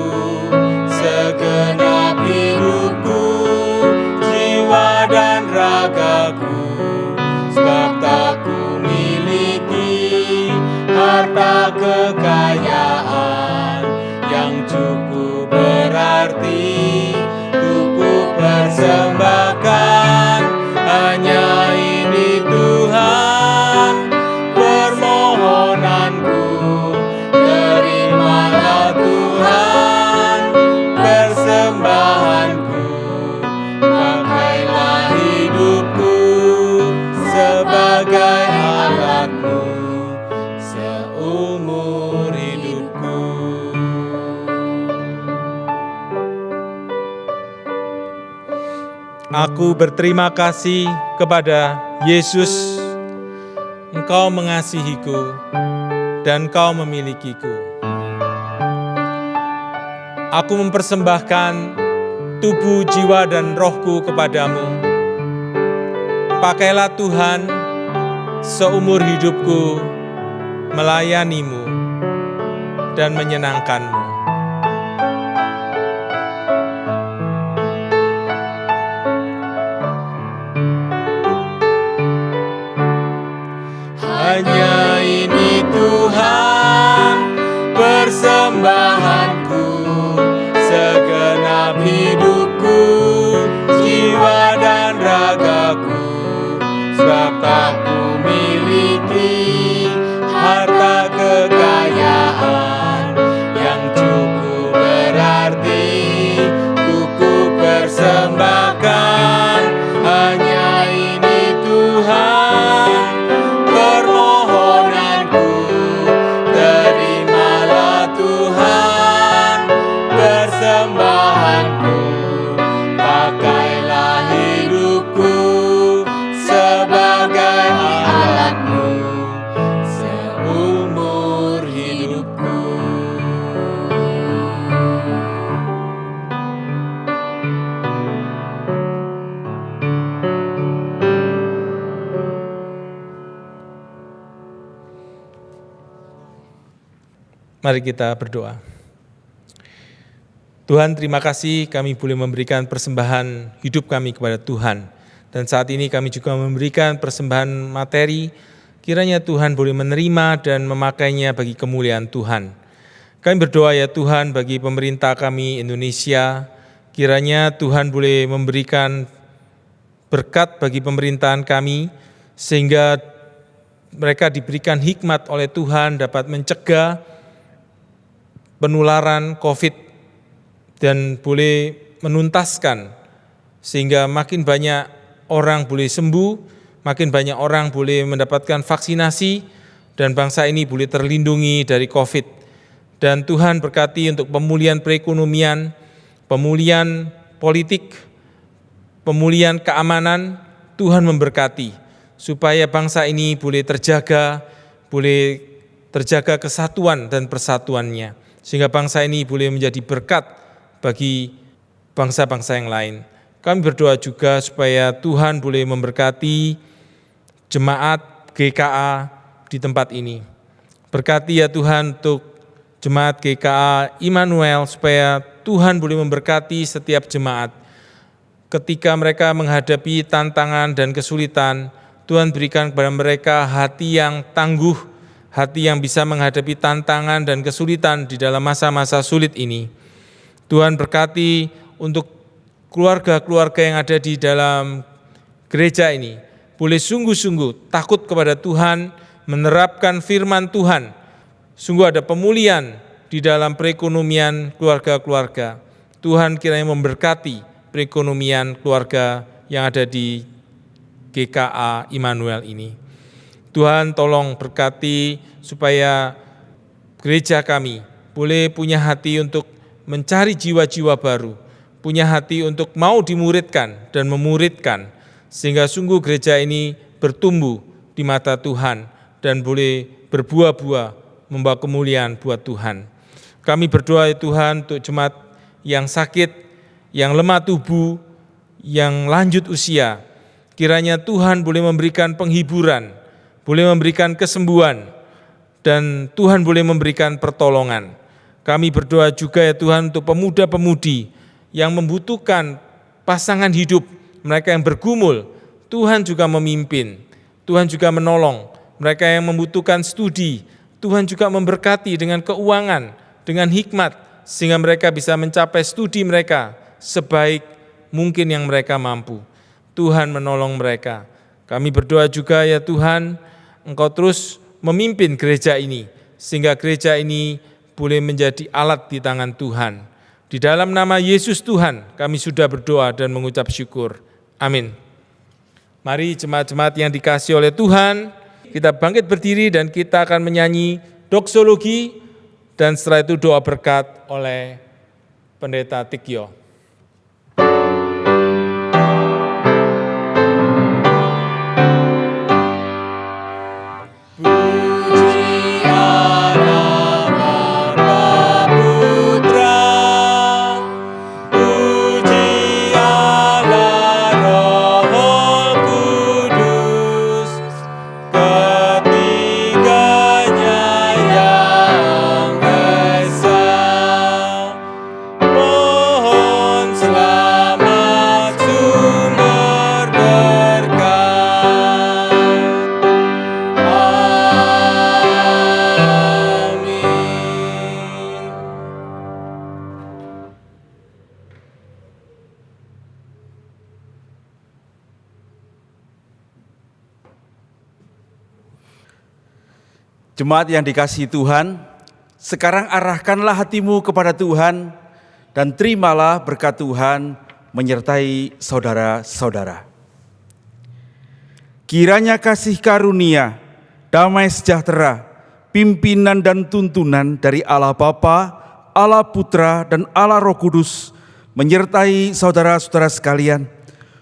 segenap hidupku, jiwa dan ragaku, sebab tak ku miliki harta kekayaan yang cukup berarti untuk ku persembahkan. Hanya ini Tuhan permohonanku, terimalah Tuhan persembahanku, pakailah hidupku sebagai alatmu seumur hidupku. Aku berterima kasih kepada Yesus, Engkau mengasihiku dan Kau memilikiku. Aku mempersembahkan tubuh, jiwa, dan rohku kepadamu. Pakailah Tuhan seumur hidupku melayanimu dan menyenangkanmu. Hanya ini Tuhan persembahanku, segenap hidupku, jiwa dan ragaku, sebab tak ku miliki harta kekayaan yang cukup berarti untuk ku persembahkan. Hanya ini Tuhan permohonanku, terimalah Tuhan persembahanku, pakailah hidupku sebagai alatmu seumur hidupku. Mari kita berdoa. Tuhan, terima kasih kami boleh memberikan persembahan hidup kami kepada Tuhan. Dan saat ini kami juga memberikan persembahan materi, kiranya Tuhan boleh menerima dan memakainya bagi kemuliaan Tuhan. Kami berdoa ya Tuhan bagi pemerintah kami Indonesia, kiranya Tuhan boleh memberikan berkat bagi pemerintahan kami, sehingga mereka diberikan hikmat oleh Tuhan dapat mencegah penularan COVID dan boleh menuntaskan sehingga makin banyak orang boleh sembuh, makin banyak orang boleh mendapatkan vaksinasi dan bangsa ini boleh terlindungi dari COVID. Dan Tuhan berkati untuk pemulihan perekonomian, pemulihan politik, pemulihan keamanan. Tuhan memberkati supaya bangsa ini boleh terjaga kesatuan dan persatuannya, sehingga bangsa ini boleh menjadi berkat bagi bangsa-bangsa yang lain. Kami berdoa juga supaya Tuhan boleh memberkati jemaat GKA di tempat ini. Berkati ya Tuhan untuk jemaat GKA Immanuel, supaya Tuhan boleh memberkati setiap jemaat. Ketika mereka menghadapi tantangan dan kesulitan, Tuhan berikan kepada mereka hati yang tangguh, hati yang bisa menghadapi tantangan dan kesulitan di dalam masa-masa sulit ini. Tuhan berkati untuk keluarga-keluarga yang ada di dalam gereja ini, boleh sungguh-sungguh takut kepada Tuhan, menerapkan firman Tuhan. Sungguh ada pemulihan di dalam perekonomian keluarga-keluarga. Tuhan kiranya memberkati perekonomian keluarga yang ada di GKA Immanuel ini. Tuhan tolong berkati supaya gereja kami boleh punya hati untuk mencari jiwa-jiwa baru, punya hati untuk mau dimuridkan dan memuridkan, sehingga sungguh gereja ini bertumbuh di mata Tuhan dan boleh berbuah-buah membawa kemuliaan buat Tuhan. Kami berdoa ya Tuhan untuk jemaat yang sakit, yang lemah tubuh, yang lanjut usia. Kiranya Tuhan boleh memberikan penghiburan, boleh memberikan kesembuhan, dan Tuhan boleh memberikan pertolongan. Kami berdoa juga ya Tuhan untuk pemuda-pemudi yang membutuhkan pasangan hidup, mereka yang bergumul, Tuhan juga memimpin, Tuhan juga menolong. Mereka yang membutuhkan studi, Tuhan juga memberkati dengan keuangan, dengan hikmat, sehingga mereka bisa mencapai studi mereka sebaik mungkin yang mereka mampu. Tuhan menolong mereka. Kami berdoa juga ya Tuhan, Engkau terus memimpin gereja ini, sehingga gereja ini boleh menjadi alat di tangan Tuhan. Di dalam nama Yesus Tuhan, kami sudah berdoa dan mengucap syukur. Amin. Mari jemaat-jemaat yang dikasihi oleh Tuhan, kita bangkit berdiri dan kita akan menyanyi doksologi, dan setelah itu doa berkat oleh Pendeta Tikyo. Jemaat yang dikasihi Tuhan, sekarang arahkanlah hatimu kepada Tuhan dan terimalah berkat Tuhan menyertai saudara-saudara. Kiranya kasih karunia, damai sejahtera, pimpinan dan tuntunan dari Allah Bapa, Allah Putra, dan Allah Roh Kudus menyertai saudara-saudara sekalian,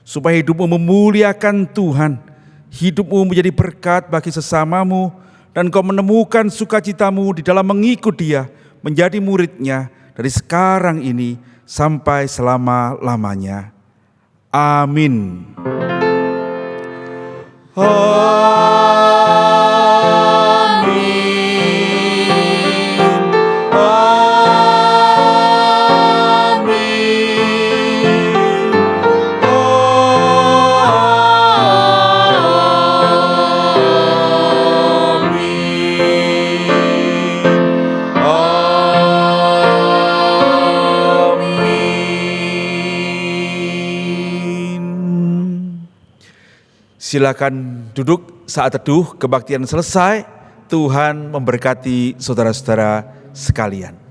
supaya hidupmu memuliakan Tuhan, hidupmu menjadi berkat bagi sesamamu, dan kau menemukan sukacitamu di dalam mengikut Dia, menjadi muridnya dari sekarang ini sampai selama-lamanya. Amin. Silakan duduk saat teduh kebaktian selesai. Tuhan memberkati saudara-saudara sekalian.